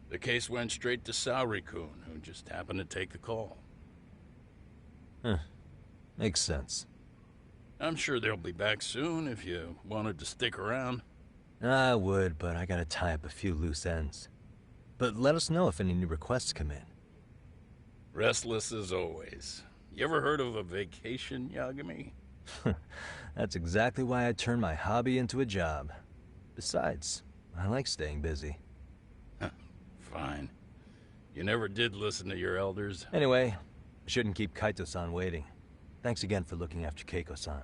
Speaker 20: the case went straight to Saori-kun, who just happened to take the call.
Speaker 7: Huh. Makes sense.
Speaker 20: I'm sure they'll be back soon if you wanted to stick around.
Speaker 7: I would, but I gotta tie up a few loose ends. But let us know if any new requests come in.
Speaker 20: Restless as always. You ever heard of a vacation, Yagami?
Speaker 7: That's exactly why I turned my hobby into a job. Besides, I like staying busy.
Speaker 20: Fine. You never did listen to your elders.
Speaker 7: Anyway, I shouldn't keep Kaito-san waiting. Thanks again for looking after Keiko-san.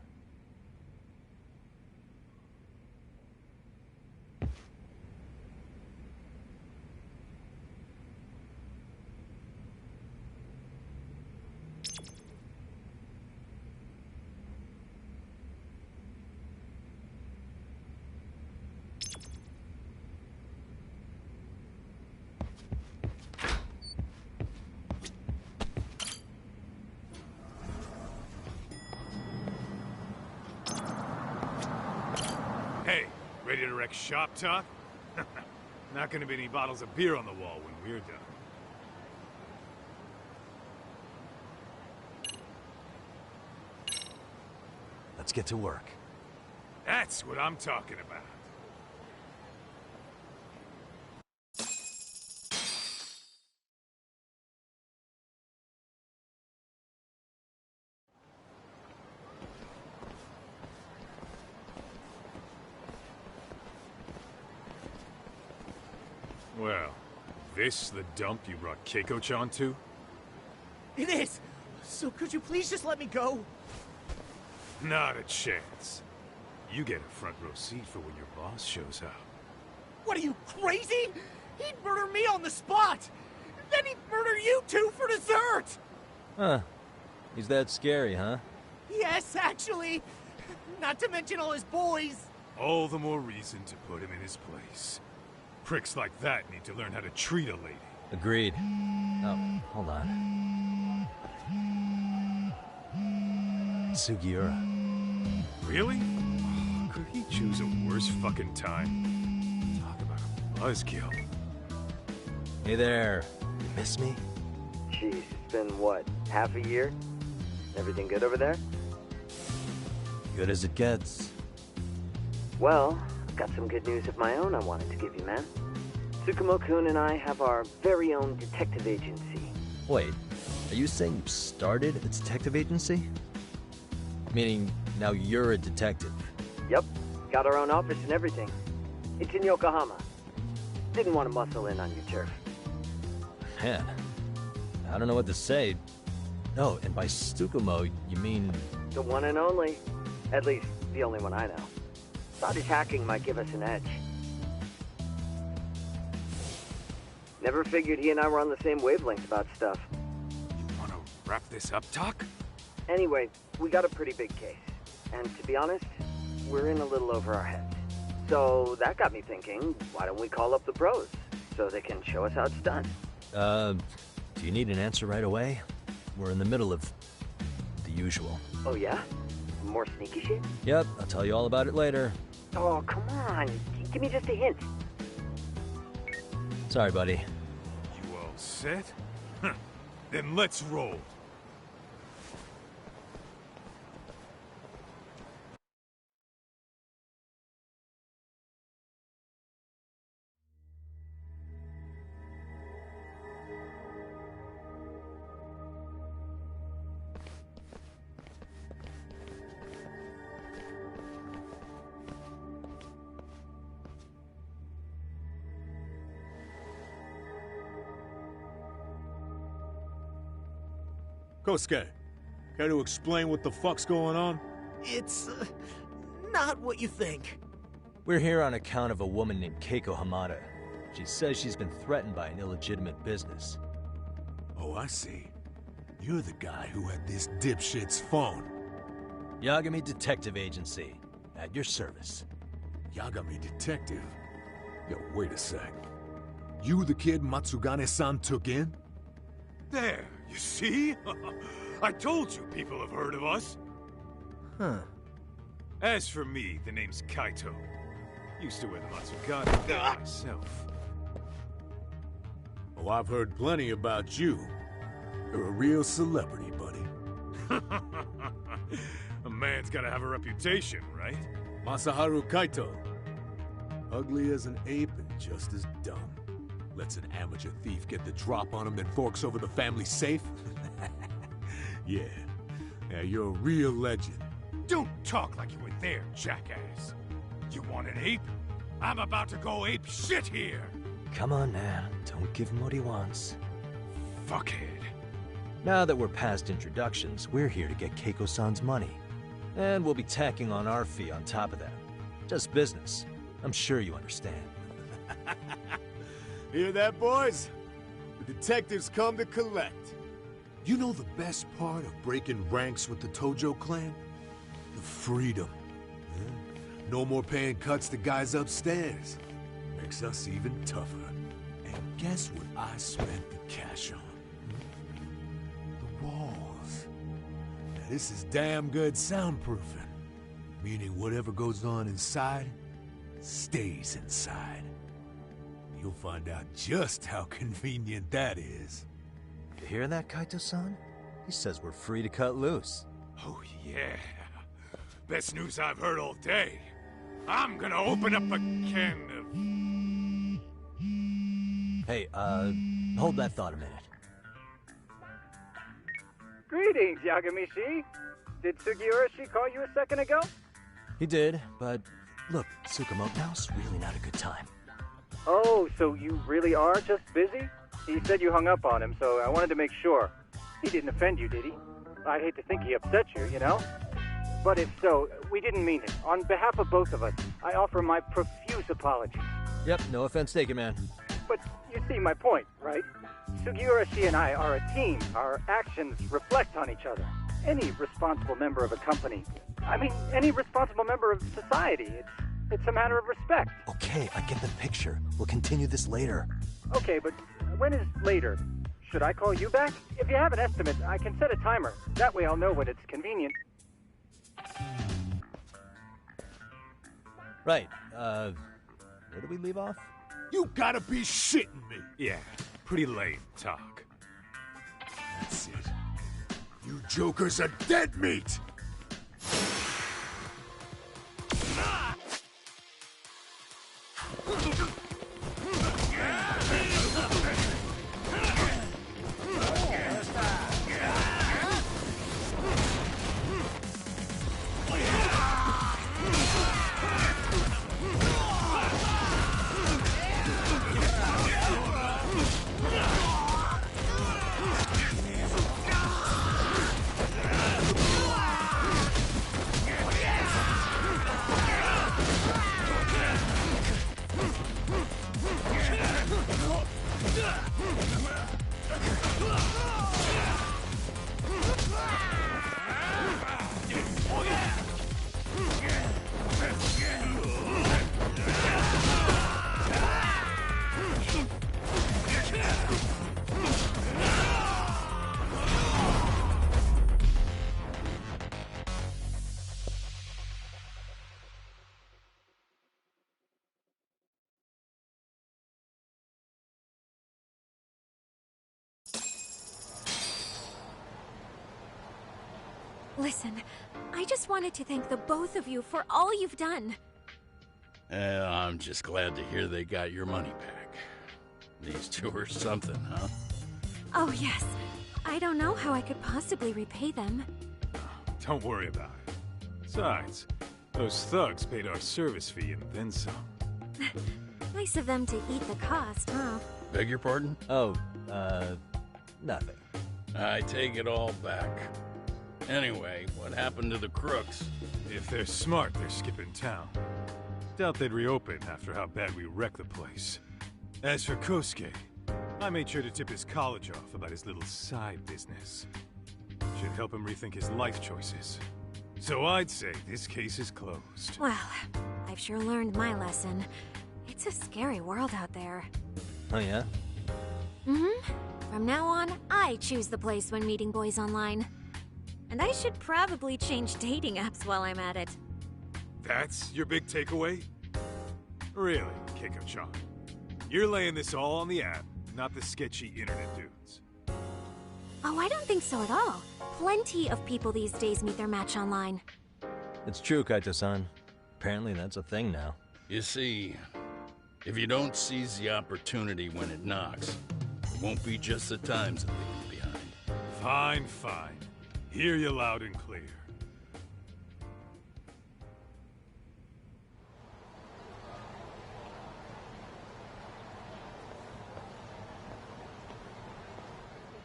Speaker 8: Hey, ready to wreck shop talk? Not gonna be any bottles of beer on the wall when we're done.
Speaker 7: Let's get to work.
Speaker 8: That's what I'm talking about. Well, this the dump you brought Keiko-chan to?
Speaker 9: It is! So could you please just let me go?
Speaker 8: Not a chance. You get a front row seat for when your boss shows up.
Speaker 9: What are you, crazy? He'd murder me on the spot! Then he'd murder you two for dessert!
Speaker 7: Huh. He's that scary, huh?
Speaker 9: Yes, actually. Not to mention all his boys.
Speaker 8: All the more reason to put him in his place. Pricks like that need to learn how to treat a lady.
Speaker 7: Agreed. Oh, hold on. Sugiura.
Speaker 8: Really? Could he choose a worse fucking time? Talk about a buzzkill.
Speaker 7: Hey there. You miss me?
Speaker 1: Jeez, it's been what, half a year? Everything good over there?
Speaker 7: Good as it gets.
Speaker 1: Well, I've got some good news of my own I wanted to give you, man. Tsukumo-kun and I have our very own detective agency.
Speaker 7: Wait, are you saying you started a detective agency? Meaning, now you're a detective?
Speaker 1: Yep, got our own office and everything. It's in Yokohama. Didn't want to muscle in on your turf.
Speaker 7: Man, I don't know what to say. Oh, and by Tsukumo, you mean...
Speaker 1: The one and only. At least, the only one I know. Thought his hacking might give us an edge. Never figured he and I were on the same wavelength about stuff.
Speaker 8: You wanna wrap this up, Doc?
Speaker 1: Anyway, we got a pretty big case. And to be honest, we're in a little over our heads. So that got me thinking, why don't we call up the pros? So they can show us how it's done.
Speaker 7: Do you need an answer right away? We're in the middle of the usual.
Speaker 1: Oh yeah? More sneaky shit?
Speaker 7: Yep, I'll tell you all about it later.
Speaker 1: Oh, come on. Give me just a hint.
Speaker 7: Sorry, buddy.
Speaker 8: You all set? Then let's roll. Kosuke, care to explain what the fuck's going on?
Speaker 9: It's not what you think.
Speaker 7: We're here on account of a woman named Keiko Hamada. She says she's been threatened by an illegitimate business.
Speaker 8: Oh, I see. You're the guy who had this dipshit's phone.
Speaker 7: Yagami Detective Agency. At your service.
Speaker 8: Yagami Detective? Yo, wait a sec. You the kid Matsugane-san took in? There, you see? I told you people have heard of us.
Speaker 9: Huh.
Speaker 8: As for me, the name's Kaito. Used to wear the Matsugane myself. Oh, I've heard plenty about you. You're a real celebrity, buddy. A man's gotta have a reputation, right? Masaharu Kaito. Ugly as an ape and just as dumb. Lets an amateur thief get the drop on him, then forks over the family safe? Yeah, you're a real legend. Don't talk like you were there, jackass. You want an ape? I'm about to go ape shit here!
Speaker 7: Come on, man. Don't give him what he wants.
Speaker 8: Fuckhead.
Speaker 7: Now that we're past introductions, we're here to get Keiko-san's money. And we'll be tacking on our fee on top of that. Just business. I'm sure you understand.
Speaker 8: Hear that, boys? The detectives come to collect. You know the best part of breaking ranks with the Tojo clan? The freedom. Yeah? No more paying cuts to guys upstairs. Makes us even tougher. And guess what I spent the cash on? The walls. Now this is damn good soundproofing. Meaning whatever goes on inside, stays inside. You'll find out just how convenient that is.
Speaker 7: You hear that, Kaito-san? He says we're free to cut loose.
Speaker 8: Oh, yeah. Best news I've heard all day. I'm gonna open up a can of...
Speaker 7: Hey, hold that thought a minute.
Speaker 2: Greetings, Yagami-shi. Did Sugiura-shi call you a second ago?
Speaker 7: He did, but look, Tsukumo, now's really not a good time.
Speaker 2: Oh, so you really are just busy? He said you hung up on him, so I wanted to make sure. He didn't offend you, did he? I'd hate to think he upset you, you know? But if so, we didn't mean it. On behalf of both of us, I offer my profuse apologies.
Speaker 7: Yep, no offense taken, man.
Speaker 2: But you see my point, right? Sugiura-shi and I are a team. Our actions reflect on each other. Any responsible member of a company, any responsible member of society, it's a matter of respect.
Speaker 7: Okay, I get the picture. We'll continue this later.
Speaker 2: Okay, but when is later? Should I call you back? If you have an estimate, I can set a timer. That way I'll know when it's convenient.
Speaker 7: Right, where do we leave off?
Speaker 8: You gotta be shitting me! Yeah, pretty lame talk. That's it. You jokers are dead meat!
Speaker 18: Listen, I just wanted to thank the both of you for all you've done.
Speaker 20: I'm just glad to hear they got your money back. These two are something, huh?
Speaker 18: Oh, yes. I don't know how I could possibly repay them.
Speaker 8: Don't worry about it. Besides, those thugs paid our service fee and then some.
Speaker 18: Nice of them to eat the cost, huh?
Speaker 20: Beg your pardon?
Speaker 7: Oh, nothing.
Speaker 20: I take it all back. Anyway, what happened to the crooks?
Speaker 8: If they're smart, they're skipping town. Doubt they'd reopen after how bad we wrecked the place. As for Kosuke, I made sure to tip his college off about his little side business. Should help him rethink his life choices. So I'd say this case is closed.
Speaker 18: Well, I've sure learned my lesson. It's a scary world out there.
Speaker 7: Oh yeah?
Speaker 18: Mm-hmm. From now on, I choose the place when meeting boys online. And I should probably change dating apps while I'm at it.
Speaker 8: That's your big takeaway? Really, Keiko-chan? You're laying this all on the app, not the sketchy internet dudes.
Speaker 18: Oh, I don't think so at all. Plenty of people these days meet their match online.
Speaker 7: It's true, Kaito-san. Apparently that's a thing now.
Speaker 20: You see, if you don't seize the opportunity when it knocks, it won't be just the times that leave you behind.
Speaker 8: Fine, fine. Hear you loud and clear.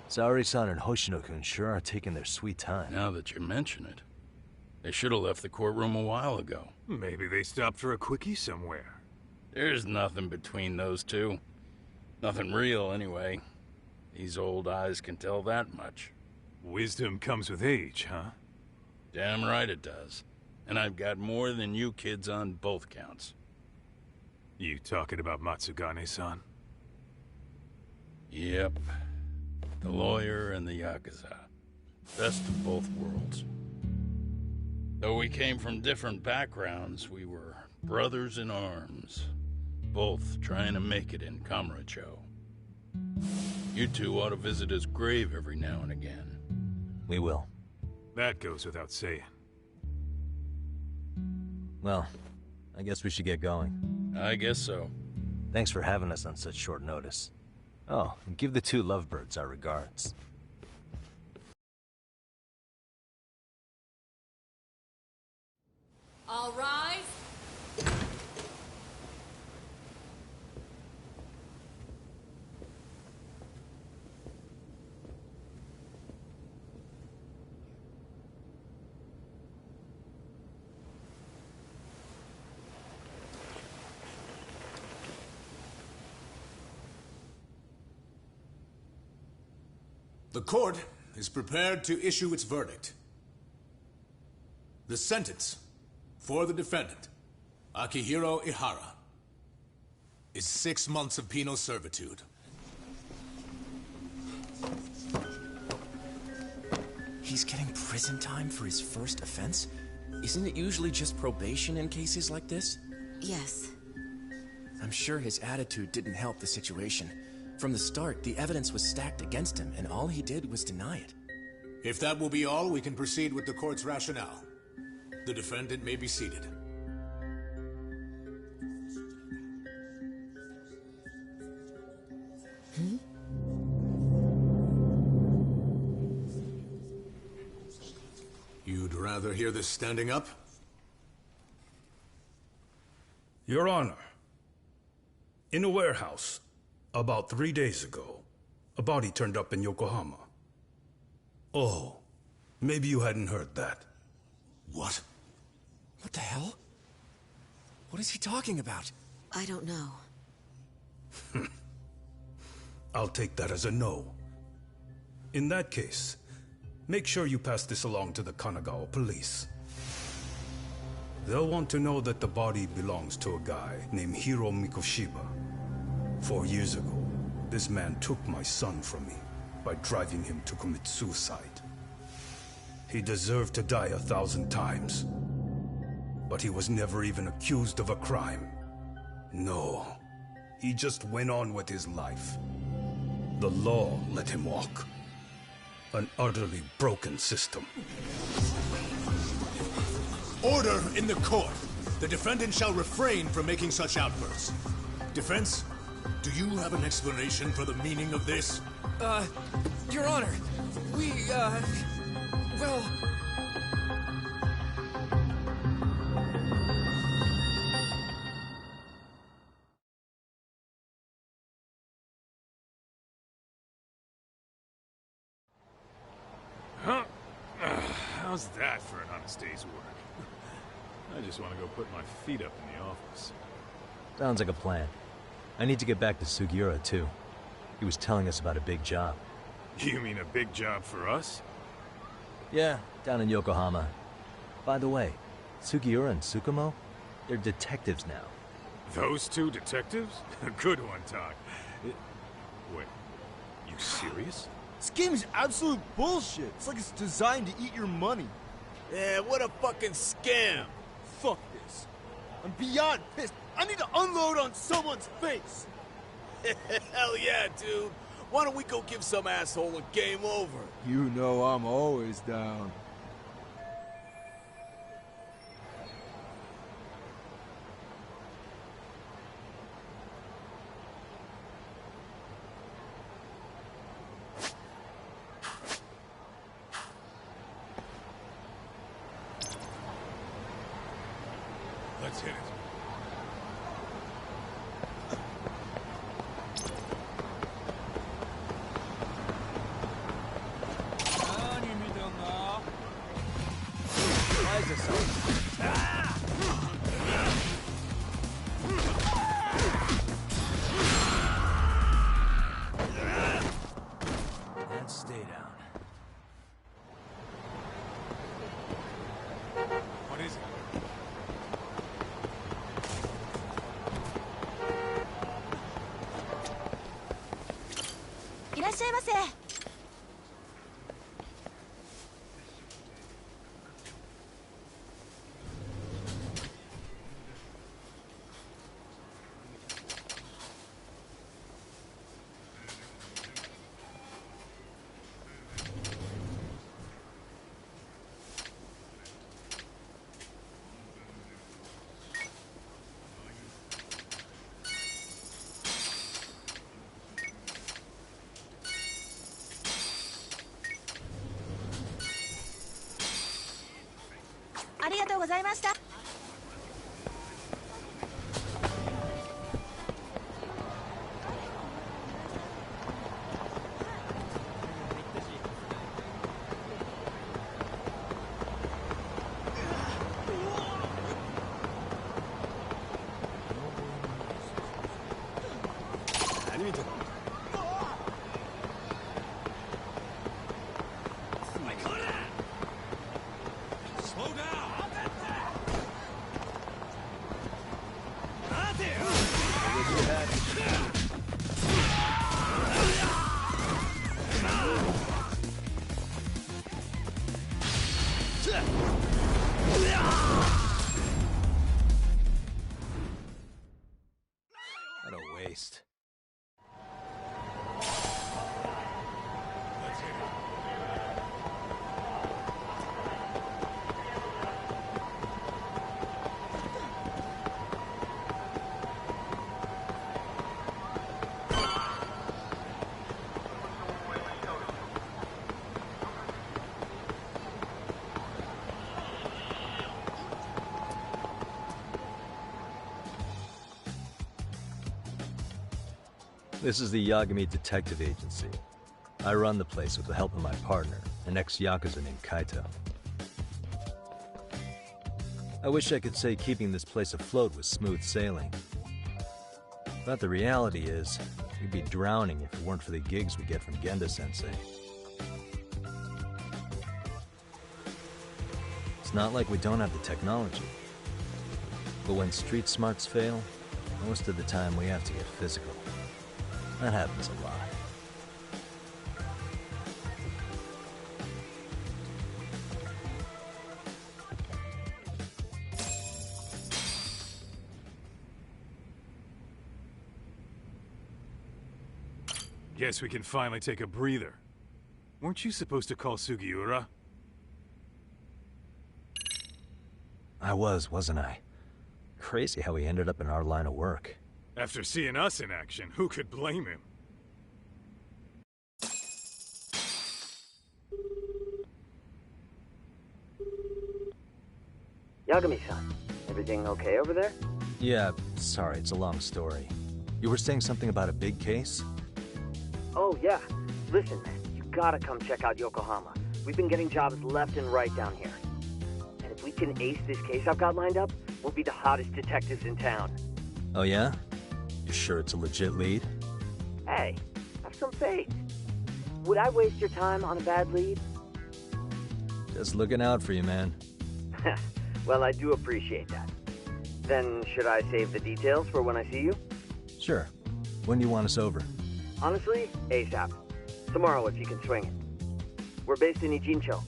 Speaker 7: Saori-san and Hoshino-kun sure are taking their sweet time.
Speaker 20: Now that you mention it, they should have left the courtroom a while ago.
Speaker 8: Maybe they stopped for a quickie somewhere.
Speaker 20: There's nothing between those two. Nothing real, anyway. These old eyes can tell that much.
Speaker 8: Wisdom comes with age, huh?
Speaker 20: Damn right it does. And I've got more than you kids on both counts.
Speaker 8: You talking about Matsugane-san?
Speaker 20: Yep. The lawyer and the Yakuza. Best of both worlds. Though we came from different backgrounds, we were brothers in arms. Both trying to make it in Kamurocho. You two ought to visit his grave every now and again.
Speaker 7: We will.
Speaker 8: That goes without saying.
Speaker 7: Well, I guess we should get going.
Speaker 20: I guess so.
Speaker 7: Thanks for having us on such short notice. Oh, and give the two lovebirds our regards.
Speaker 21: All rise.
Speaker 6: The court is prepared to issue its verdict. The sentence for the defendant, Akihiro Ihara, is 6 months of penal servitude.
Speaker 10: He's getting prison time for his first offense? Isn't it usually just probation in cases like this?
Speaker 23: Yes.
Speaker 10: I'm sure his attitude didn't help the situation. From the start, the evidence was stacked against him, and all he did was deny it.
Speaker 6: If that will be all, we can proceed with the court's rationale. The defendant may be seated. You'd rather hear this standing up?
Speaker 24: Your Honor, in a warehouse, about 3 days ago, a body turned up in Yokohama. Oh, maybe you hadn't heard that.
Speaker 6: What?
Speaker 10: What the hell? What is he talking about?
Speaker 23: I don't know.
Speaker 24: I'll take that as a no. In that case, make sure you pass this along to the Kanagawa police. They'll want to know that the body belongs to a guy named Hiro Mikoshiba. 4 years ago, this man took my son from me by driving him to commit suicide. He deserved to die 1,000 times, but he was never even accused of a crime. No, he just went on with his life. The law let him walk. An utterly broken system.
Speaker 6: Order in the court! The defendant shall refrain from making such outbursts. Defense, do you have an explanation for the meaning of this?
Speaker 10: Your Honor, well...
Speaker 8: How's that for an honest day's work? I just want to go put my feet up in the office.
Speaker 7: Sounds like a plan. I need to get back to Sugiura, too. He was telling us about a big job.
Speaker 8: You mean a big job for us?
Speaker 7: Yeah, down in Yokohama. By the way, Sugiura and Tsukumo, they're detectives now.
Speaker 8: Those two detectives? Good one, Doc. Wait, you serious?
Speaker 11: This game is absolute bullshit. It's like it's designed to eat your money.
Speaker 12: Yeah, what a fucking scam.
Speaker 11: Fuck this. I'm beyond pissed. I need to unload on someone's face.
Speaker 12: Hell yeah, dude. Why don't we go give some asshole a game over?
Speaker 11: You know I'm always down.
Speaker 8: Let's hit it.
Speaker 7: Let's stay down.
Speaker 8: What is it?
Speaker 7: What a waste. This is the Yagami Detective Agency. I run the place with the help of my partner, an ex-Yakuza named Kaito. I wish I could say keeping this place afloat was smooth sailing. But the reality is, we'd be drowning if it weren't for the gigs we get from Genda-sensei. It's not like we don't have the technology. But when street smarts fail, most of the time we have to get physical. That happens a lot.
Speaker 8: Guess we can finally take a breather. Weren't you supposed to call Sugiura?
Speaker 7: I wasn't I? Crazy how he ended up in our line of work.
Speaker 8: After seeing us in action, who could blame him?
Speaker 1: Yagami-san, everything okay over there?
Speaker 7: Yeah, sorry, it's a long story. You were saying something about a big case?
Speaker 1: Oh, yeah. Listen, man, you gotta come check out Yokohama. We've been getting jobs left and right down here. And if we can ace this case I've got lined up, we'll be the hottest detectives in town.
Speaker 7: Oh yeah? You sure it's a legit lead?
Speaker 1: Hey, have some faith. Would I waste your time on a bad lead?
Speaker 7: Just looking out for you, man.
Speaker 1: Well, I do appreciate that. Then, should I save the details for when I see you?
Speaker 7: Sure. When do you want us over?
Speaker 1: Honestly, ASAP. Tomorrow, if you can swing it. We're based in Ijincho.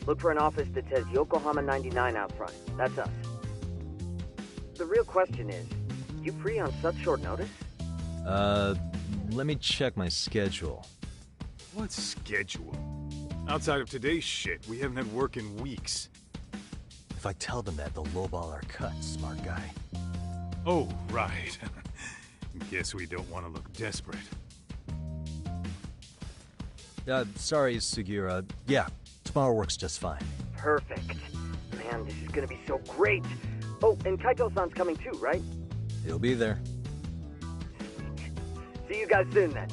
Speaker 1: Look for an office that says Yokohama 99 out front. That's us. The real question is, you free on such short notice?
Speaker 7: Let me check my schedule.
Speaker 8: What schedule? Outside of today's shit, we haven't had work in weeks.
Speaker 7: If I tell them that, they'll lowball our cut, smart guy.
Speaker 8: Oh, right. Guess we don't want to look desperate.
Speaker 7: Sorry, Sugiura. Yeah, tomorrow works just fine.
Speaker 1: Perfect. Man, this is gonna be so great. Oh, and Kaito-san's coming too, right?
Speaker 7: He'll be there.
Speaker 1: See you guys soon, then.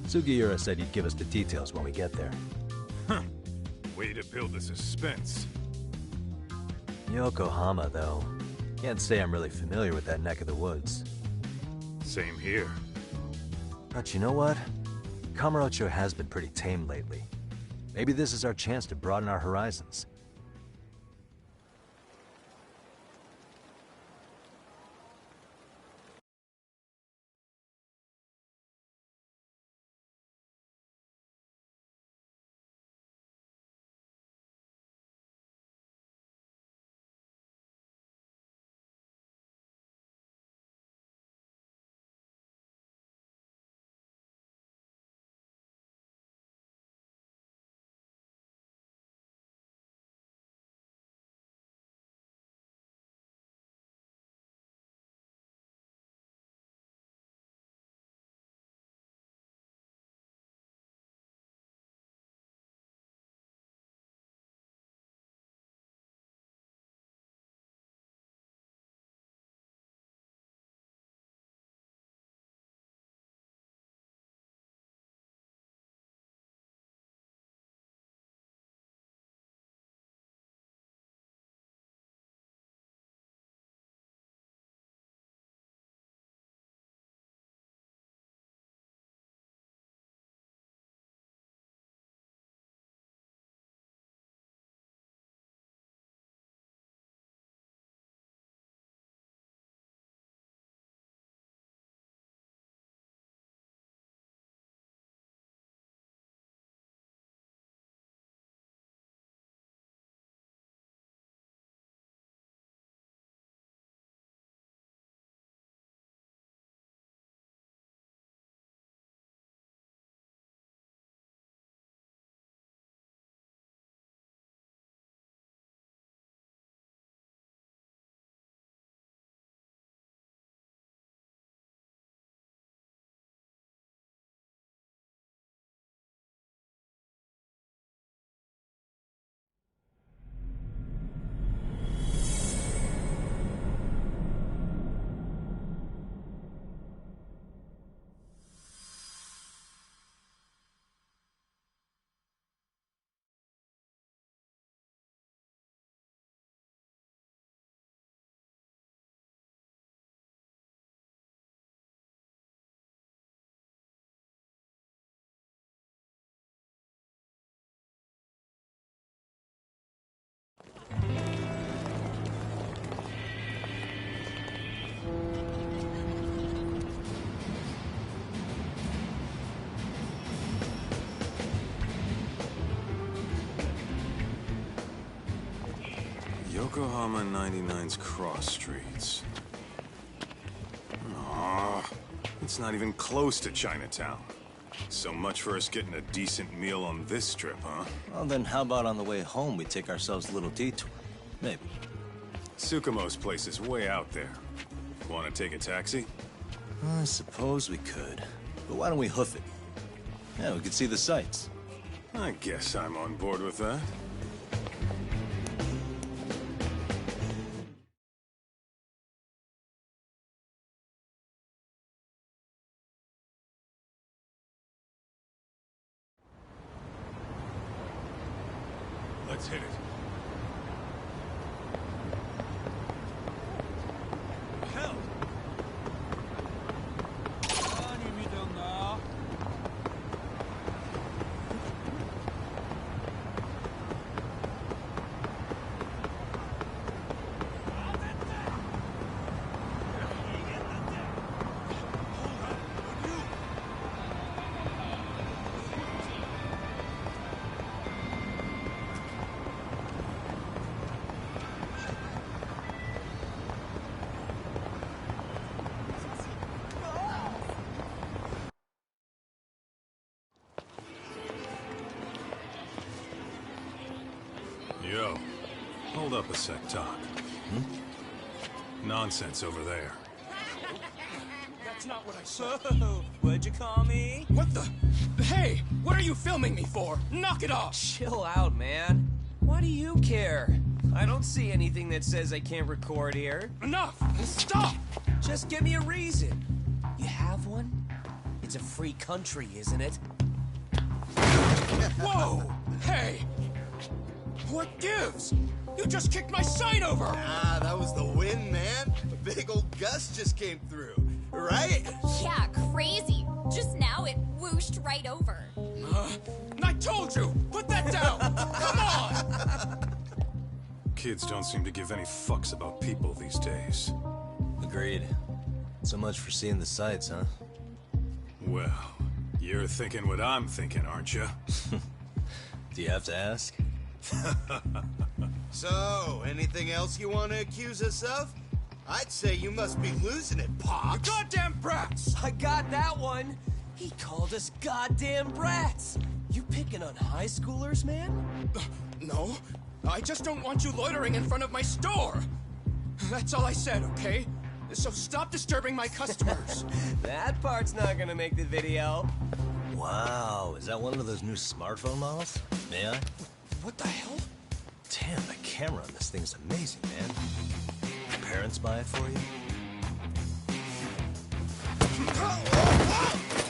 Speaker 7: Sugiura said he'd give us the details when we get there.
Speaker 8: Huh. Way to build the suspense.
Speaker 7: Yokohama, though. Can't say I'm really familiar with that neck of the woods.
Speaker 8: Same here.
Speaker 7: But you know what? Kamurocho has been pretty tame lately. Maybe this is our chance to broaden our horizons.
Speaker 5: Yokohama 99's cross streets. Aw, it's not even close to Chinatown. So much for us getting a decent meal on this trip, huh?
Speaker 4: Well, then how about on the way home we take ourselves a little detour? Maybe.
Speaker 5: Tsukumo's place is way out there. Want to take a taxi?
Speaker 4: I suppose we could. But why don't we hoof it? Yeah, we could see the sights.
Speaker 5: I guess I'm on board with that.
Speaker 8: Let's hit it.
Speaker 11: Hell!
Speaker 5: Yo, hold up a sec, Doc. Nonsense over there.
Speaker 3: That's not what I said.
Speaker 13: Whoa, what'd you call me?
Speaker 3: What the? Hey, what are you filming me for? Knock it off!
Speaker 13: Chill out, man. Why do you care? I don't see anything that says I can't record here.
Speaker 3: Enough! Stop!
Speaker 13: Just give me a reason. You have one? It's a free country, isn't it?
Speaker 3: Whoa! Hey! What gives? You just kicked my sign over!
Speaker 11: Ah, that was the wind, man. A big old gust just came through, right?
Speaker 14: Yeah, crazy. Just now it whooshed right over.
Speaker 3: I told you! Put that down! Come on!
Speaker 5: Kids don't seem to give any fucks about people these days.
Speaker 4: Agreed. So much for seeing the sights, huh?
Speaker 5: Well, you're thinking what I'm thinking, aren't you?
Speaker 4: Do you have to ask?
Speaker 11: So, anything else you want to accuse us of? I'd say you must be losing it, Pops.
Speaker 13: You goddamn brats! I got that one! He called us goddamn brats! You picking on high schoolers, man?
Speaker 3: No, I just don't want you loitering in front of my store! That's all I said, okay? So stop disturbing my customers.
Speaker 13: That part's not gonna make the video.
Speaker 4: Wow, is that one of those new smartphone models? May I?
Speaker 3: What the hell?
Speaker 4: Damn, the camera on this thing is amazing, man. Your parents buy it for you?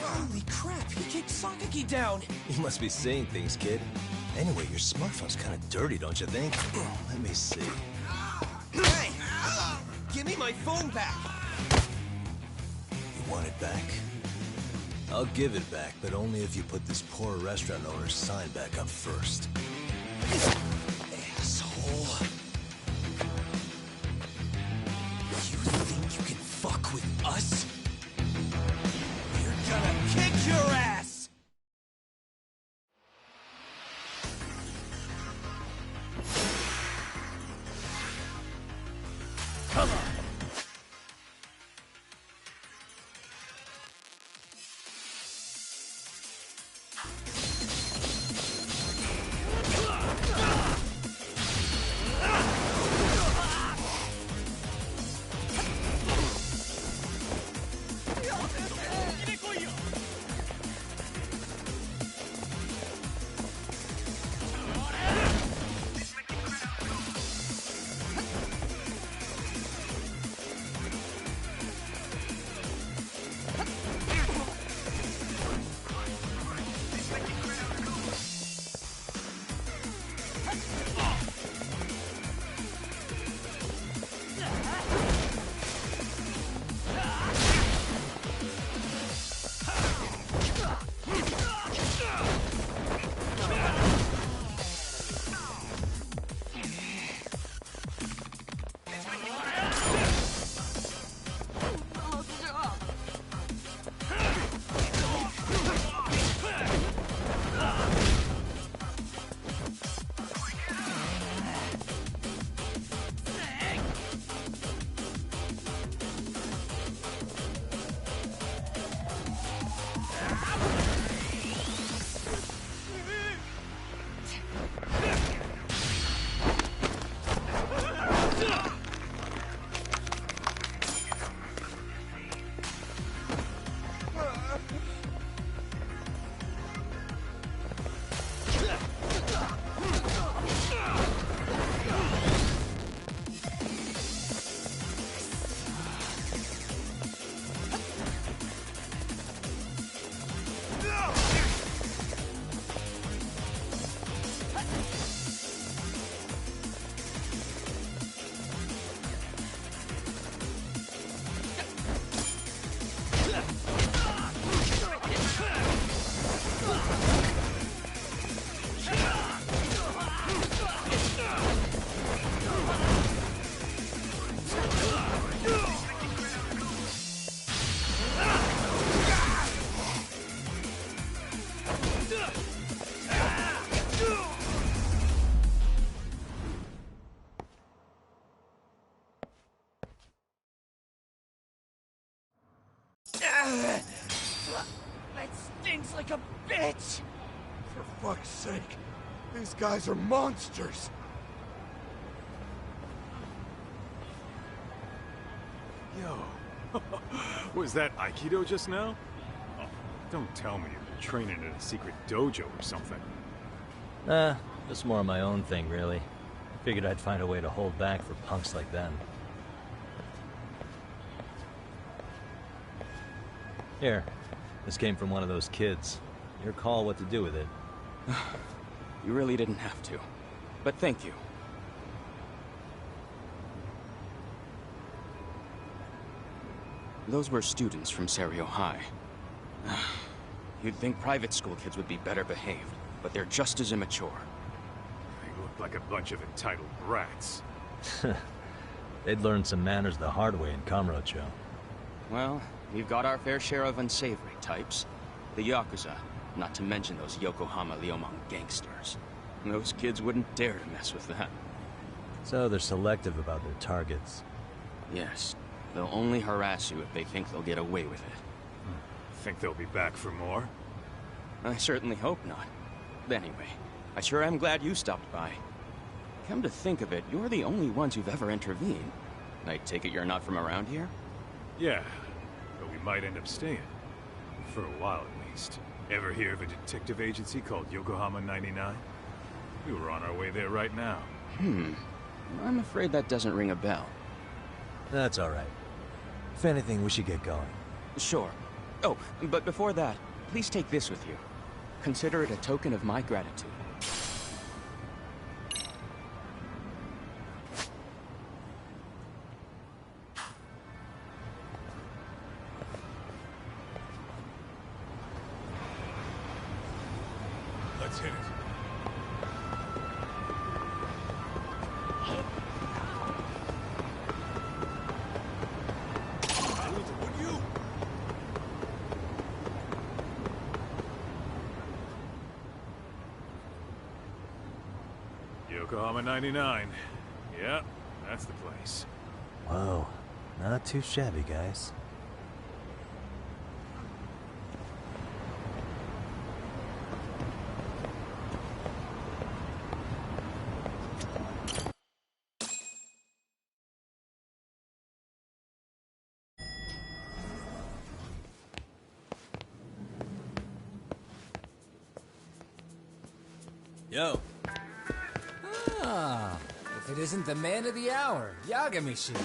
Speaker 13: Holy crap, he kicked Sakaki down!
Speaker 4: You must be seeing things, kid. Anyway, your smartphone's kind of dirty, don't you think? Let me see.
Speaker 13: Hey! Give me my phone back!
Speaker 4: You want it back? I'll give it back, but only if you put this poor restaurant owner's sign back up first.
Speaker 13: Asshole. You think you can fuck with us? We're gonna kick your ass!
Speaker 4: Come on.
Speaker 21: like a bitch!
Speaker 11: For fuck's sake, these guys are monsters!
Speaker 8: Yo, was that Aikido just now? Oh, don't tell me you're training in a secret dojo or something.
Speaker 7: Just more of my own thing, really. Figured I'd find a way to hold back for punks like them. Here, this came from one of those kids. Your call what to do with it.
Speaker 10: You really didn't have to. But thank you. Those were students from Serio High. You'd think private school kids would be better behaved, but they're just as immature.
Speaker 8: They look like a bunch of entitled brats.
Speaker 7: They'd learned some manners the hard way in Kamurocho.
Speaker 10: Well, we've got our fair share of unsavory types. The Yakuza, not to mention those Yokohama Liumang gangsters. Those kids wouldn't dare to mess with them.
Speaker 7: So they're selective about their targets.
Speaker 10: Yes. They'll only harass you if they think they'll get away with it.
Speaker 8: Think they'll be back for more?
Speaker 10: I certainly hope not. But anyway, I sure am glad you stopped by. Come to think of it, you're the only ones who've ever intervened. I take it you're not from around here?
Speaker 8: Yeah, but we might end up staying. For a while at least. Ever hear of a detective agency called Yokohama 99? We were on our way there right now.
Speaker 10: I'm afraid that doesn't ring a bell.
Speaker 7: That's alright. If anything, we should get going.
Speaker 10: Sure. Oh, but before that, please take this with you. Consider it a token of my gratitude.
Speaker 8: Let's hit it. Yokohama 99. Yeah, that's the place.
Speaker 7: Whoa, not too shabby, guys.
Speaker 15: Yo. Ah, if it isn't the man of the hour, Yagamishi.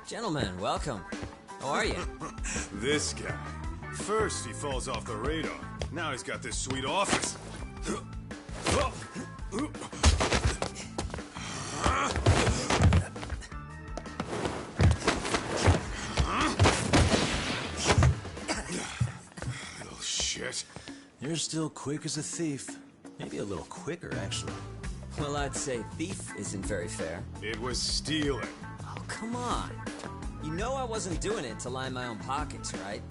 Speaker 16: Gentlemen, welcome. How are you?
Speaker 5: This guy. First he falls off the radar. Now he's got this sweet office. Little shit.
Speaker 4: You're still quick as a thief. Maybe a little quicker, actually.
Speaker 16: Well, I'd say thief isn't very fair.
Speaker 5: It was stealing.
Speaker 16: Oh, come on. You know I wasn't doing it to line my own pockets, right?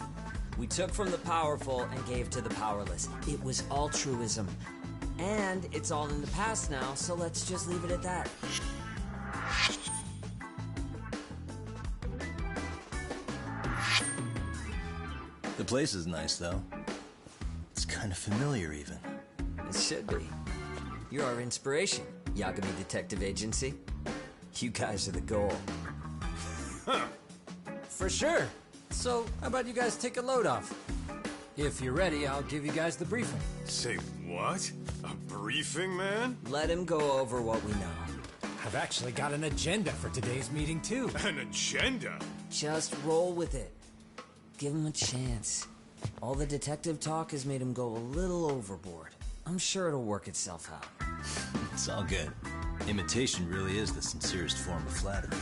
Speaker 16: We took from the powerful and gave to the powerless. It was altruism. And it's all in the past now, so let's just leave it at that.
Speaker 4: The place is nice, though. It's kind of familiar, even.
Speaker 16: It should be. You're our inspiration, Yagami Detective Agency. You guys are the goal.
Speaker 15: For sure. So, how about you guys take a load off? If you're ready, I'll give you guys the briefing.
Speaker 5: Say what? A briefing, man?
Speaker 16: Let him go over what we know.
Speaker 15: I've actually got an agenda for today's meeting, too.
Speaker 5: An agenda?
Speaker 16: Just roll with it. Give him a chance. All the detective talk has made him go a little overboard. I'm sure it'll work itself out.
Speaker 4: It's all good. Imitation really is the sincerest form of flattery.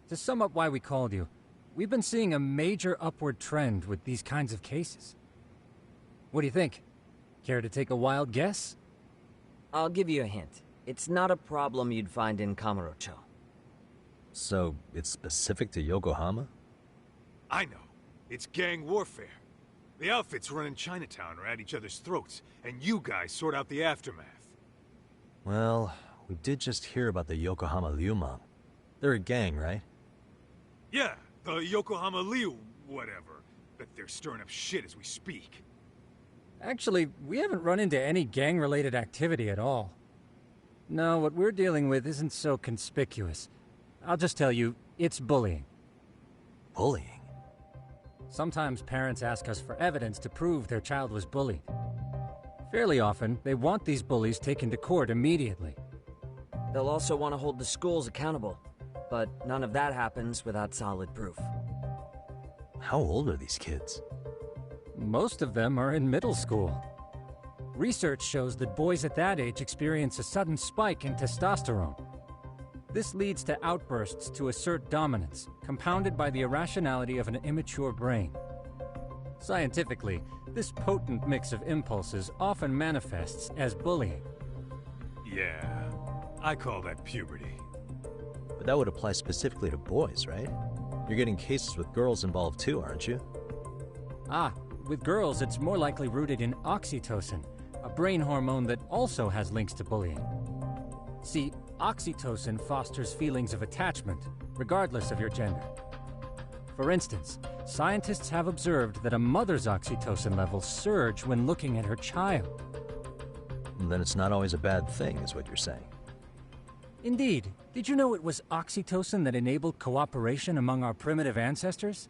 Speaker 17: To sum up why we called you, we've been seeing a major upward trend with these kinds of cases. What do you think? Care to take a wild guess?
Speaker 16: I'll give you a hint. It's not a problem you'd find in Kamurocho.
Speaker 7: So, it's specific to Yokohama?
Speaker 8: I know. It's gang warfare. The outfits running Chinatown are at each other's throats, and you guys sort out the aftermath.
Speaker 7: Well, we did just hear about the Yokohama Liumang. They're a gang, right?
Speaker 8: Yeah, the Yokohama Liu whatever. Bet they're stirring up shit as we speak.
Speaker 17: Actually, we haven't run into any gang-related activity at all. No, what we're dealing with isn't so conspicuous. I'll just tell you, it's bullying.
Speaker 7: Bullying?
Speaker 17: Sometimes parents ask us for evidence to prove their child was bullied. Fairly often, they want these bullies taken to court immediately.
Speaker 16: They'll also want to hold the schools accountable, but none of that happens without solid proof.
Speaker 7: How old are these kids?
Speaker 17: Most of them are in middle school. Research shows that boys at that age experience a sudden spike in testosterone. This leads to outbursts to assert dominance, compounded by the irrationality of an immature brain. Scientifically, this potent mix of impulses often manifests as bullying.
Speaker 8: Yeah, I call that puberty.
Speaker 7: But that would apply specifically to boys, right? You're getting cases with girls involved too, aren't you?
Speaker 17: Ah, with girls it's more likely rooted in oxytocin, a brain hormone that also has links to bullying. See, oxytocin fosters feelings of attachment, regardless of your gender. For instance, scientists have observed that a mother's oxytocin levels surge when looking at her child.
Speaker 7: Then it's not always a bad thing, is what you're saying.
Speaker 17: Indeed. Did you know it was oxytocin that enabled cooperation among our primitive ancestors?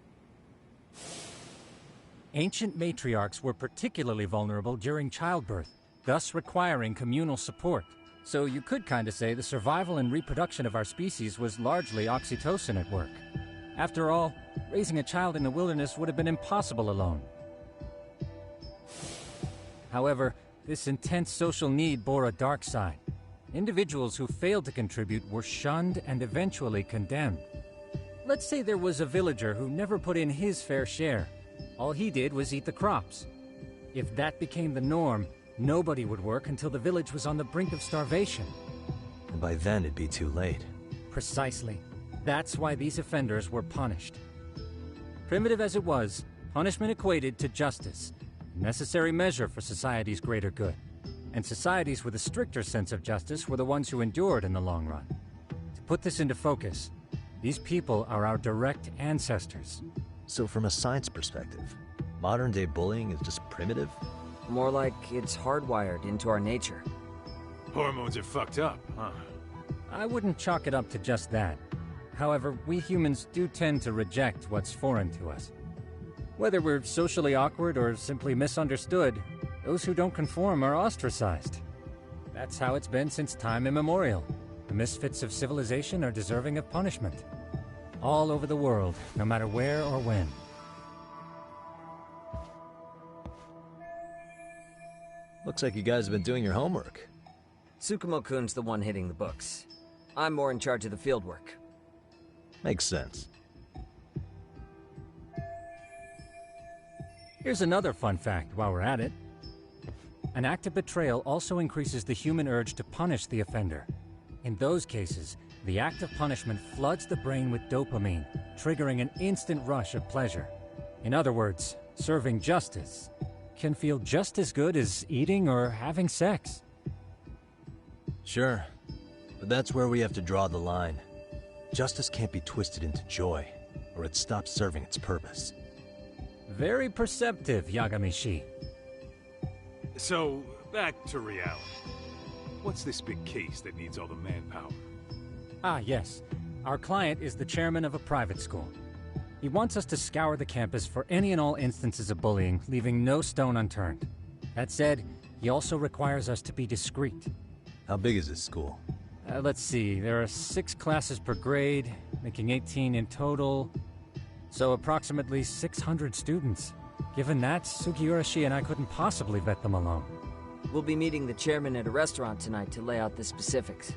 Speaker 17: Ancient matriarchs were particularly vulnerable during childbirth, thus requiring communal support. So you could kinda say the survival and reproduction of our species was largely oxytocin at work. After all, raising a child in the wilderness would have been impossible alone. However, this intense social need bore a dark side. Individuals who failed to contribute were shunned and eventually condemned. Let's say there was a villager who never put in his fair share. All he did was eat the crops. If that became the norm, nobody would work until the village was on the brink of starvation.
Speaker 7: And by then it'd be too late.
Speaker 17: Precisely. That's why these offenders were punished. Primitive as it was, punishment equated to justice, a necessary measure for society's greater good. And societies with a stricter sense of justice were the ones who endured in the long run. To put this into focus, these people are our direct ancestors.
Speaker 7: So from a science perspective, modern-day bullying is just primitive?
Speaker 16: More like it's hardwired into our nature.
Speaker 8: Hormones are fucked up, huh?
Speaker 17: I wouldn't chalk it up to just that. However, we humans do tend to reject what's foreign to us. Whether we're socially awkward or simply misunderstood, those who don't conform are ostracized. That's how it's been since time immemorial. The misfits of civilization are deserving of punishment. All over the world, no matter where or when.
Speaker 7: Looks like you guys have been doing your homework.
Speaker 16: Tsukumo-kun's the one hitting the books. I'm more in charge of the field work.
Speaker 7: Makes sense.
Speaker 17: Here's another fun fact while we're at it. An act of betrayal also increases the human urge to punish the offender. In those cases, the act of punishment floods the brain with dopamine, triggering an instant rush of pleasure. In other words, serving justice can feel just as good as eating or having sex.
Speaker 7: Sure, but that's where we have to draw the line. Justice can't be twisted into joy, or it stops serving its purpose.
Speaker 17: Very perceptive, Yagami-shi.
Speaker 8: So, back to reality. What's this big case that needs all the manpower?
Speaker 17: Ah, yes. Our client is the chairman of a private school. He wants us to scour the campus for any and all instances of bullying, leaving no stone unturned. That said, he also requires us to be discreet.
Speaker 7: How big is this school?
Speaker 17: Let's see, there are 6 classes per grade, making 18 in total. So approximately 600 students. Given that, Sugiura-shi and I couldn't possibly vet them alone.
Speaker 16: We'll be meeting the chairman at a restaurant tonight to lay out the specifics.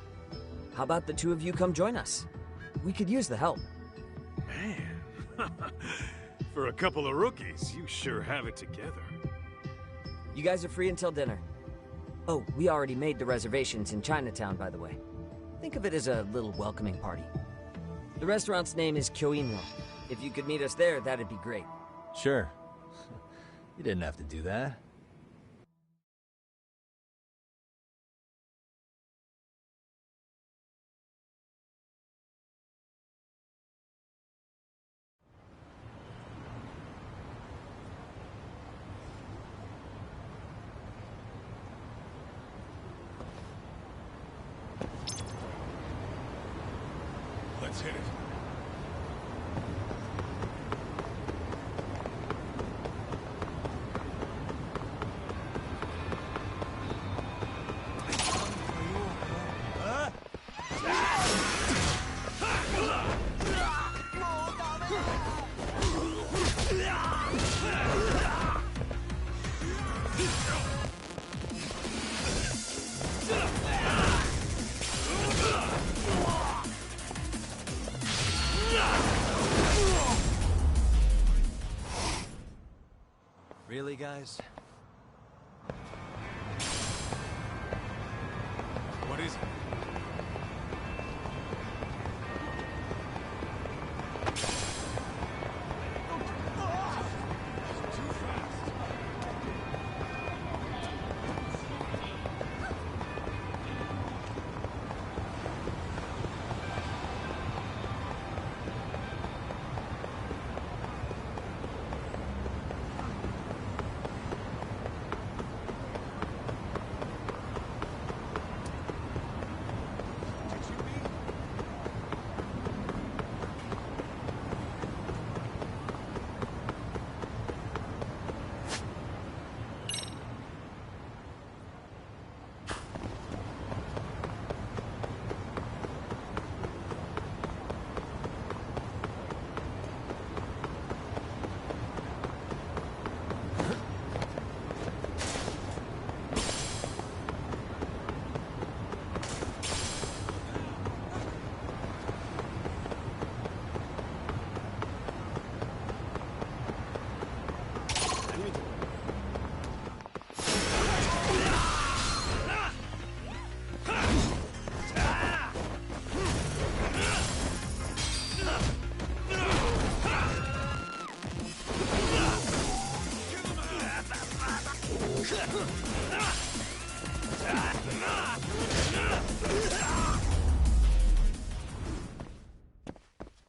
Speaker 16: How about the two of you come join us? We could use the help.
Speaker 8: Man, for a couple of rookies, you sure have it together.
Speaker 16: You guys are free until dinner. Oh, we already made the reservations in Chinatown, by the way. Think of it as a little welcoming party. The restaurant's name is Kyoinro. If you could meet us there, that'd be great.
Speaker 7: Sure. You didn't have to do that.
Speaker 5: Let's hit it.
Speaker 7: Really, guys?
Speaker 5: What is it?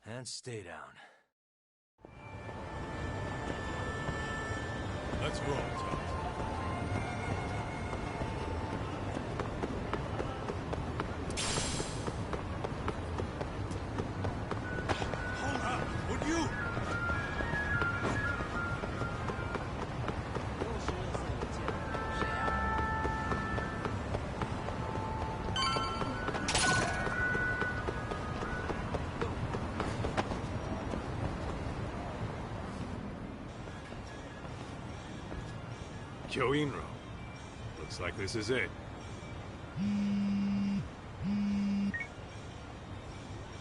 Speaker 7: And stay down.
Speaker 5: Let's roll, Tom. Hold up! Would you? Kyoinro. Looks like this is it.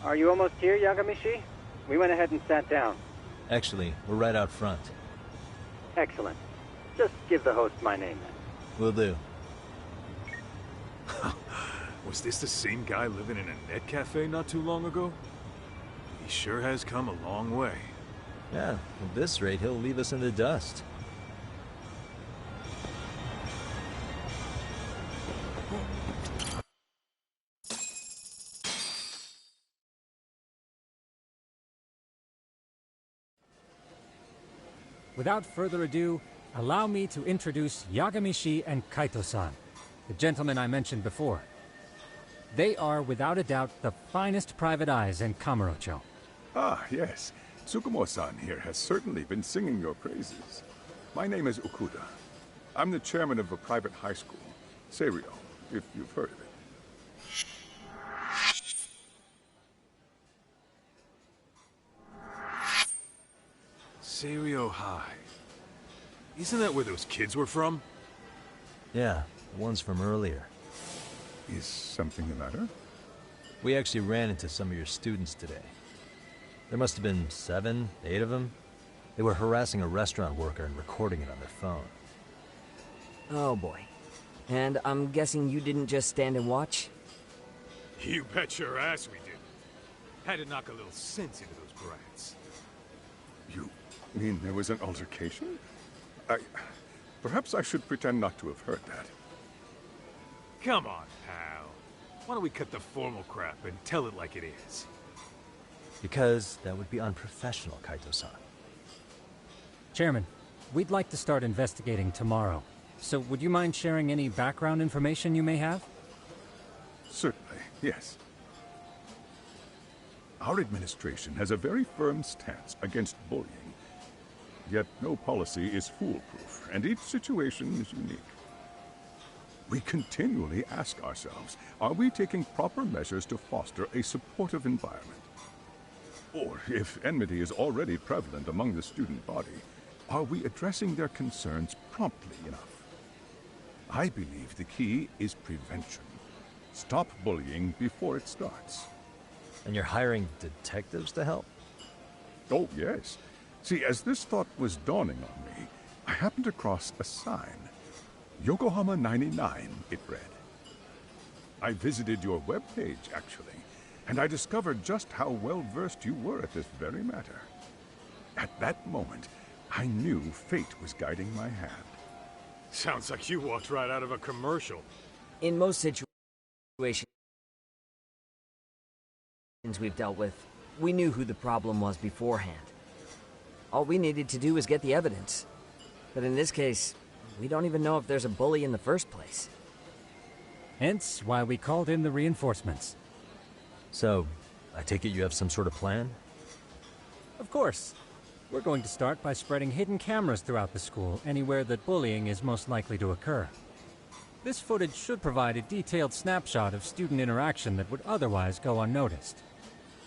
Speaker 2: Are you almost here, Yagamishi? We went ahead and sat down.
Speaker 7: Actually, we're right out front.
Speaker 2: Excellent. Just give the host my name then.
Speaker 7: Will do.
Speaker 8: Was this the same guy living in a net cafe not too long ago? He sure has come a long way.
Speaker 7: Yeah, at this rate, he'll leave us in the dust.
Speaker 17: Without further ado, allow me to introduce Yagamishi and Kaito-san, the gentlemen I mentioned before. They are, without a doubt, the finest private eyes in Kamurocho.
Speaker 9: Ah, yes. Tsukumo-san here has certainly been singing your praises. My name is Okuda. I'm the chairman of a private high school, Seiryo, if you've heard of it.
Speaker 8: Seiryo High. Isn't that where those kids were from?
Speaker 7: Yeah, the ones from earlier.
Speaker 9: Is something the matter?
Speaker 7: We actually ran into some of your students today. There must have been 7, 8 of them. They were harassing a restaurant worker and recording it on their phone.
Speaker 16: Oh boy. And I'm guessing you didn't just stand and watch?
Speaker 8: You bet your ass we did. Had to knock a little sense into those brats.
Speaker 9: You mean there was an altercation? Perhaps I should pretend not to have heard that.
Speaker 8: Come on, pal. Why don't we cut the formal crap and tell it like it is?
Speaker 7: Because that would be unprofessional, Kaito-san.
Speaker 17: Chairman, we'd like to start investigating tomorrow. So would you mind sharing any background information you may have?
Speaker 9: Certainly, yes. Our administration has a very firm stance against bullying. Yet no policy is foolproof, and each situation is unique. We continually ask ourselves, are we taking proper measures to foster a supportive environment? Or, if enmity is already prevalent among the student body, are we addressing their concerns promptly enough? I believe the key is prevention. Stop bullying before it starts.
Speaker 7: And you're hiring detectives to help?
Speaker 9: Oh, yes. See, as this thought was dawning on me, I happened across a sign. Yokohama 99, it read. I visited your webpage, actually, and I discovered just how well-versed you were at this very matter. At that moment, I knew fate was guiding my hand.
Speaker 8: Sounds like you walked right out of a commercial.
Speaker 16: In most situations we've dealt with, we knew who the problem was beforehand. All we needed to do was get the evidence. But in this case, we don't even know if there's a bully in the first place.
Speaker 17: Hence why we called in the reinforcements.
Speaker 7: So, I take it you have some sort of plan?
Speaker 17: Of course. We're going to start by spreading hidden cameras throughout the school, anywhere that bullying is most likely to occur. This footage should provide a detailed snapshot of student interaction that would otherwise go unnoticed.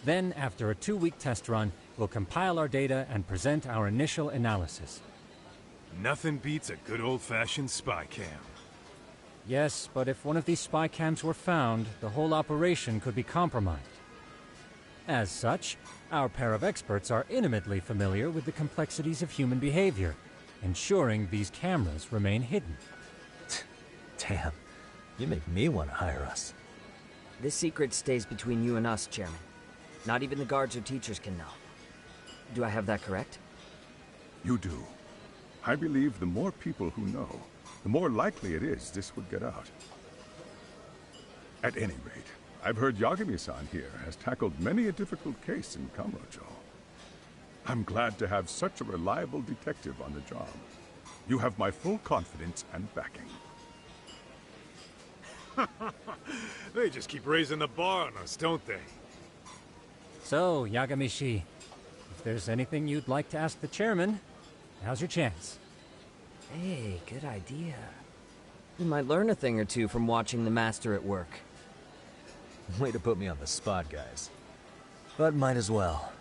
Speaker 17: Then, after a 2-week test run, we'll compile our data and present our initial analysis.
Speaker 8: Nothing beats a good old-fashioned spy cam.
Speaker 17: Yes, but if one of these spy cams were found, the whole operation could be compromised. As such, our pair of experts are intimately familiar with the complexities of human behavior, ensuring these cameras remain hidden.
Speaker 7: Damn, you make me want to hire us.
Speaker 16: This secret stays between you and us, Chairman. Not even the guards or teachers can know. Do I have that correct?
Speaker 9: You do. I believe the more people who know, the more likely it is this would get out. At any rate, I've heard Yagami-san here has tackled many a difficult case in Kamurocho. I'm glad to have such a reliable detective on the job. You have my full confidence and backing.
Speaker 8: They just keep raising the bar on us, don't they?
Speaker 17: So, Yagami-shi, if there's anything you'd like to ask the chairman, now's your chance.
Speaker 16: Hey, good idea. You might learn a thing or two from watching the master at work.
Speaker 7: Way to put me on the spot, guys. But might as well.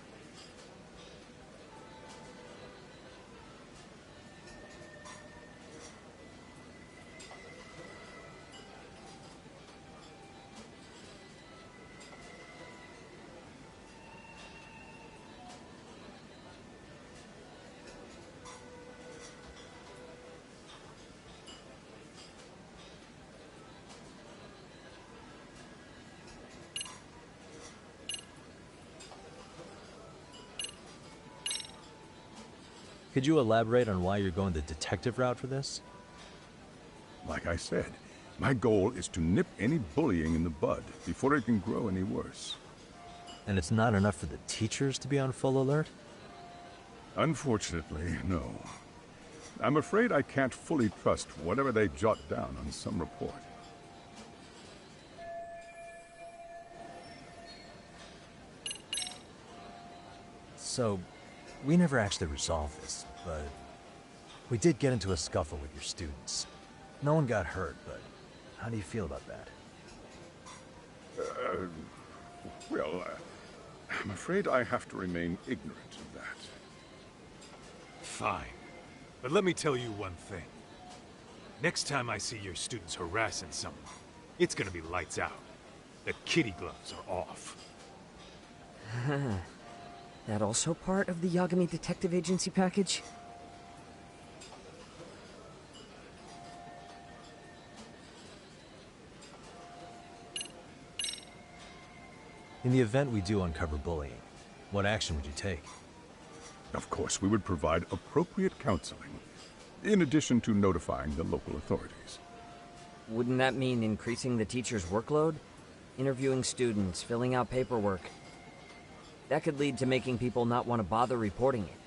Speaker 7: Could you elaborate on why you're going the detective route for this?
Speaker 9: Like I said, my goal is to nip any bullying in the bud before it can grow any worse.
Speaker 7: And it's not enough for the teachers to be on full alert?
Speaker 9: Unfortunately, no. I'm afraid I can't fully trust whatever they jot down on some report.
Speaker 7: So, we never actually resolved this, but we did get into a scuffle with your students. No one got hurt, but how do you feel about that?
Speaker 9: I'm afraid I have to remain ignorant of that.
Speaker 8: Fine. But let me tell you one thing. Next time I see your students harassing someone, it's gonna be lights out. The kitty gloves are off.
Speaker 16: That also part of the Yagami Detective Agency package?
Speaker 7: In the event we do uncover bullying, what action would you take?
Speaker 9: Of course, we would provide appropriate counseling. in addition to notifying the local authorities.
Speaker 16: Wouldn't that mean increasing the teacher's workload? Interviewing students, filling out paperwork. That could lead to making people not want to bother reporting it.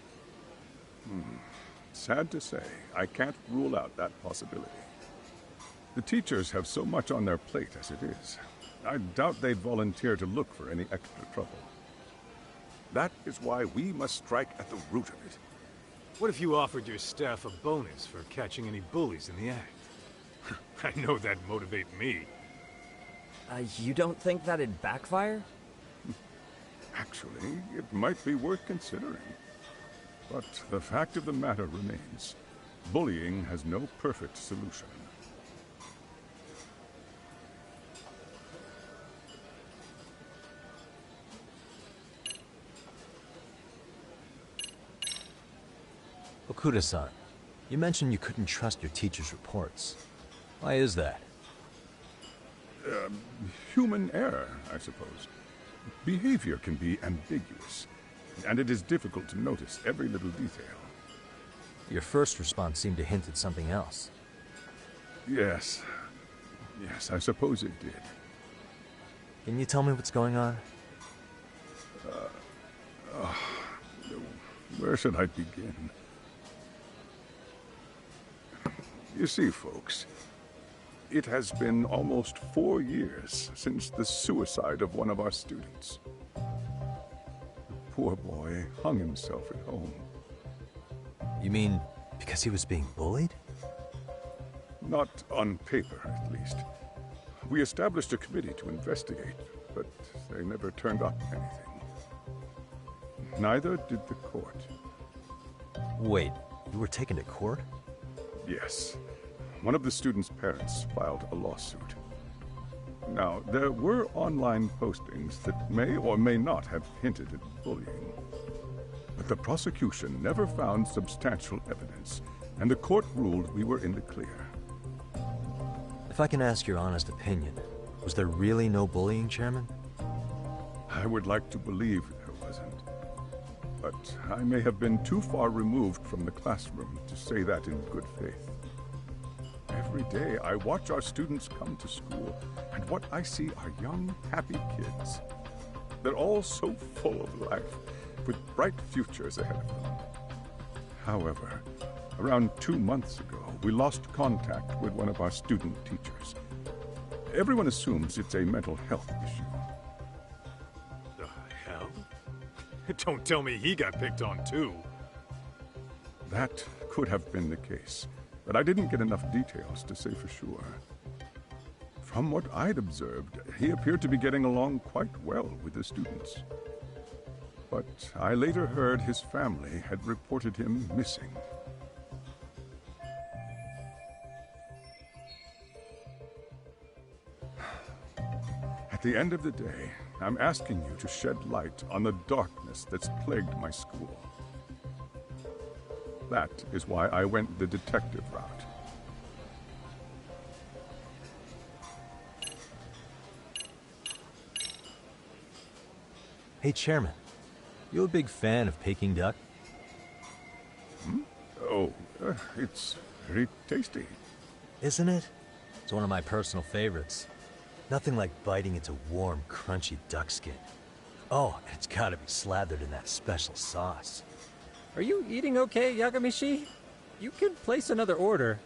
Speaker 9: Sad to say, I can't rule out that possibility. The teachers have so much on their plate as it is. I doubt they'd volunteer to look for any extra trouble. That is why we must strike at the root of it.
Speaker 8: What if you offered your staff a bonus for catching any bullies in the act? I know that'd motivate me.
Speaker 16: You don't think that'd backfire?
Speaker 9: Actually, it might be worth considering. But the fact of the matter remains, bullying has no perfect solution.
Speaker 7: Okuda-san, you mentioned you couldn't trust your teacher's reports. Why is that?
Speaker 9: Human error, I suppose. Behavior can be ambiguous, and it is difficult to notice every little detail.
Speaker 7: Your first response seemed to hint at something else.
Speaker 9: Yes. Yes, I suppose it did.
Speaker 7: Can you tell me what's going on?
Speaker 9: Where should I begin? You see, folks, it has been almost 4 years since the suicide of one of our students. The poor boy hung himself at home.
Speaker 7: You mean because he was being bullied?
Speaker 9: Not on paper, at least. We established a committee to investigate, but they never turned up anything. Neither did the court.
Speaker 7: Wait, you were taken to court?
Speaker 9: Yes. One of the students' parents filed a lawsuit. Now, there were online postings that may or may not have hinted at bullying. But the prosecution never found substantial evidence, and the court ruled we were in the clear.
Speaker 7: If I can ask your honest opinion, was there really no bullying, Chairman?
Speaker 9: I would like to believe there wasn't. But I may have been too far removed from the classroom to say that in good faith. Every day I watch our students come to school, and what I see are young, happy kids. They're all so full of life, with bright futures ahead of them. However, around 2 months ago, we lost contact with one of our student teachers. Everyone assumes it's a mental health issue.
Speaker 8: The hell? Don't tell me he got picked on too.
Speaker 9: That could have been the case, but I didn't get enough details to say for sure. From what I'd observed, he appeared to be getting along quite well with the students. But I later heard his family had reported him missing. At the end of the day, I'm asking you to shed light on the darkness that's plagued my school. That is why I went the detective route.
Speaker 7: Hey, Chairman, you a big fan of Peking duck?
Speaker 9: Oh, it's very tasty.
Speaker 7: Isn't it? It's one of my personal favorites. Nothing like biting into warm, crunchy duck skin. Oh, and it's gotta be slathered in that special sauce.
Speaker 17: Are you eating okay, Yagamishi? You could place another order.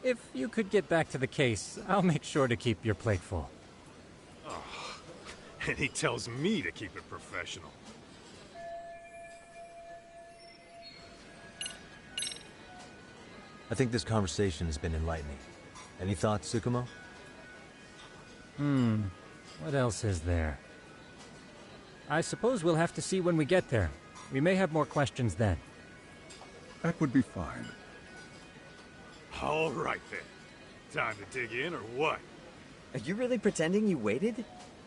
Speaker 17: If you could get back to the case, I'll make sure to keep your plate full.
Speaker 8: Oh, and he tells me to keep it professional.
Speaker 7: I think this conversation has been enlightening. Any thoughts, Tsukumo?
Speaker 17: What else is there? I suppose we'll have to see when we get there. We may have more questions then.
Speaker 9: That would be fine.
Speaker 8: All right then. Time to dig in or what?
Speaker 16: Are you really pretending you waited?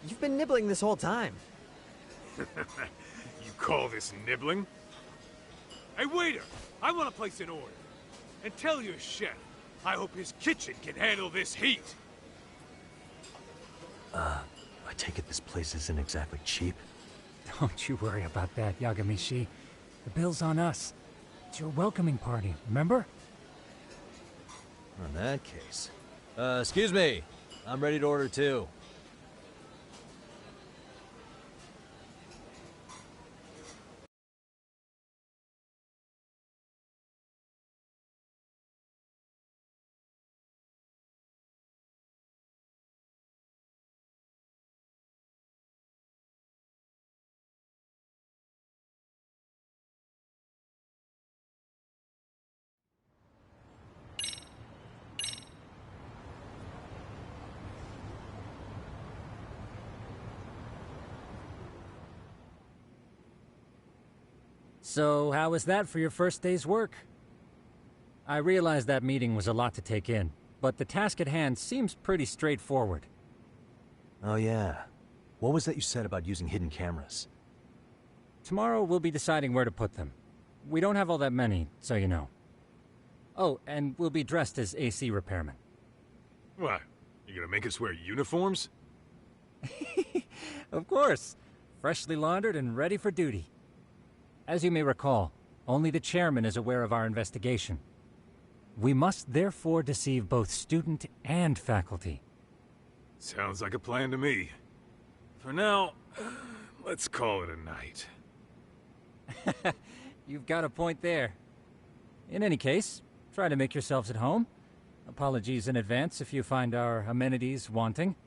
Speaker 16: You've been nibbling this whole time.
Speaker 8: You call this nibbling? Hey, waiter! I want to place an order. And tell your chef, I hope his kitchen can handle this heat.
Speaker 7: I take it this place isn't exactly cheap?
Speaker 17: Don't you worry about that, Yagamishi. The bill's on us. It's your welcoming party, remember?
Speaker 7: In that case... excuse me. I'm ready to order too.
Speaker 17: So, how was that for your first day's work? I realize that meeting was a lot to take in, but the task at hand seems pretty straightforward.
Speaker 7: Oh yeah. What was that you said about using hidden cameras?
Speaker 17: Tomorrow we'll be deciding where to put them. We don't have all that many, so you know. Oh, and we'll be dressed as AC repairmen.
Speaker 8: What? You gonna make us wear uniforms?
Speaker 17: Of course. Freshly laundered and ready for duty. As you may recall, only the chairman is aware of our investigation. We must therefore deceive both student and faculty.
Speaker 8: Sounds like a plan to me. For now, let's call it a night.
Speaker 17: You've got a point there. In any case, try to make yourselves at home. Apologies in advance if you find our amenities wanting.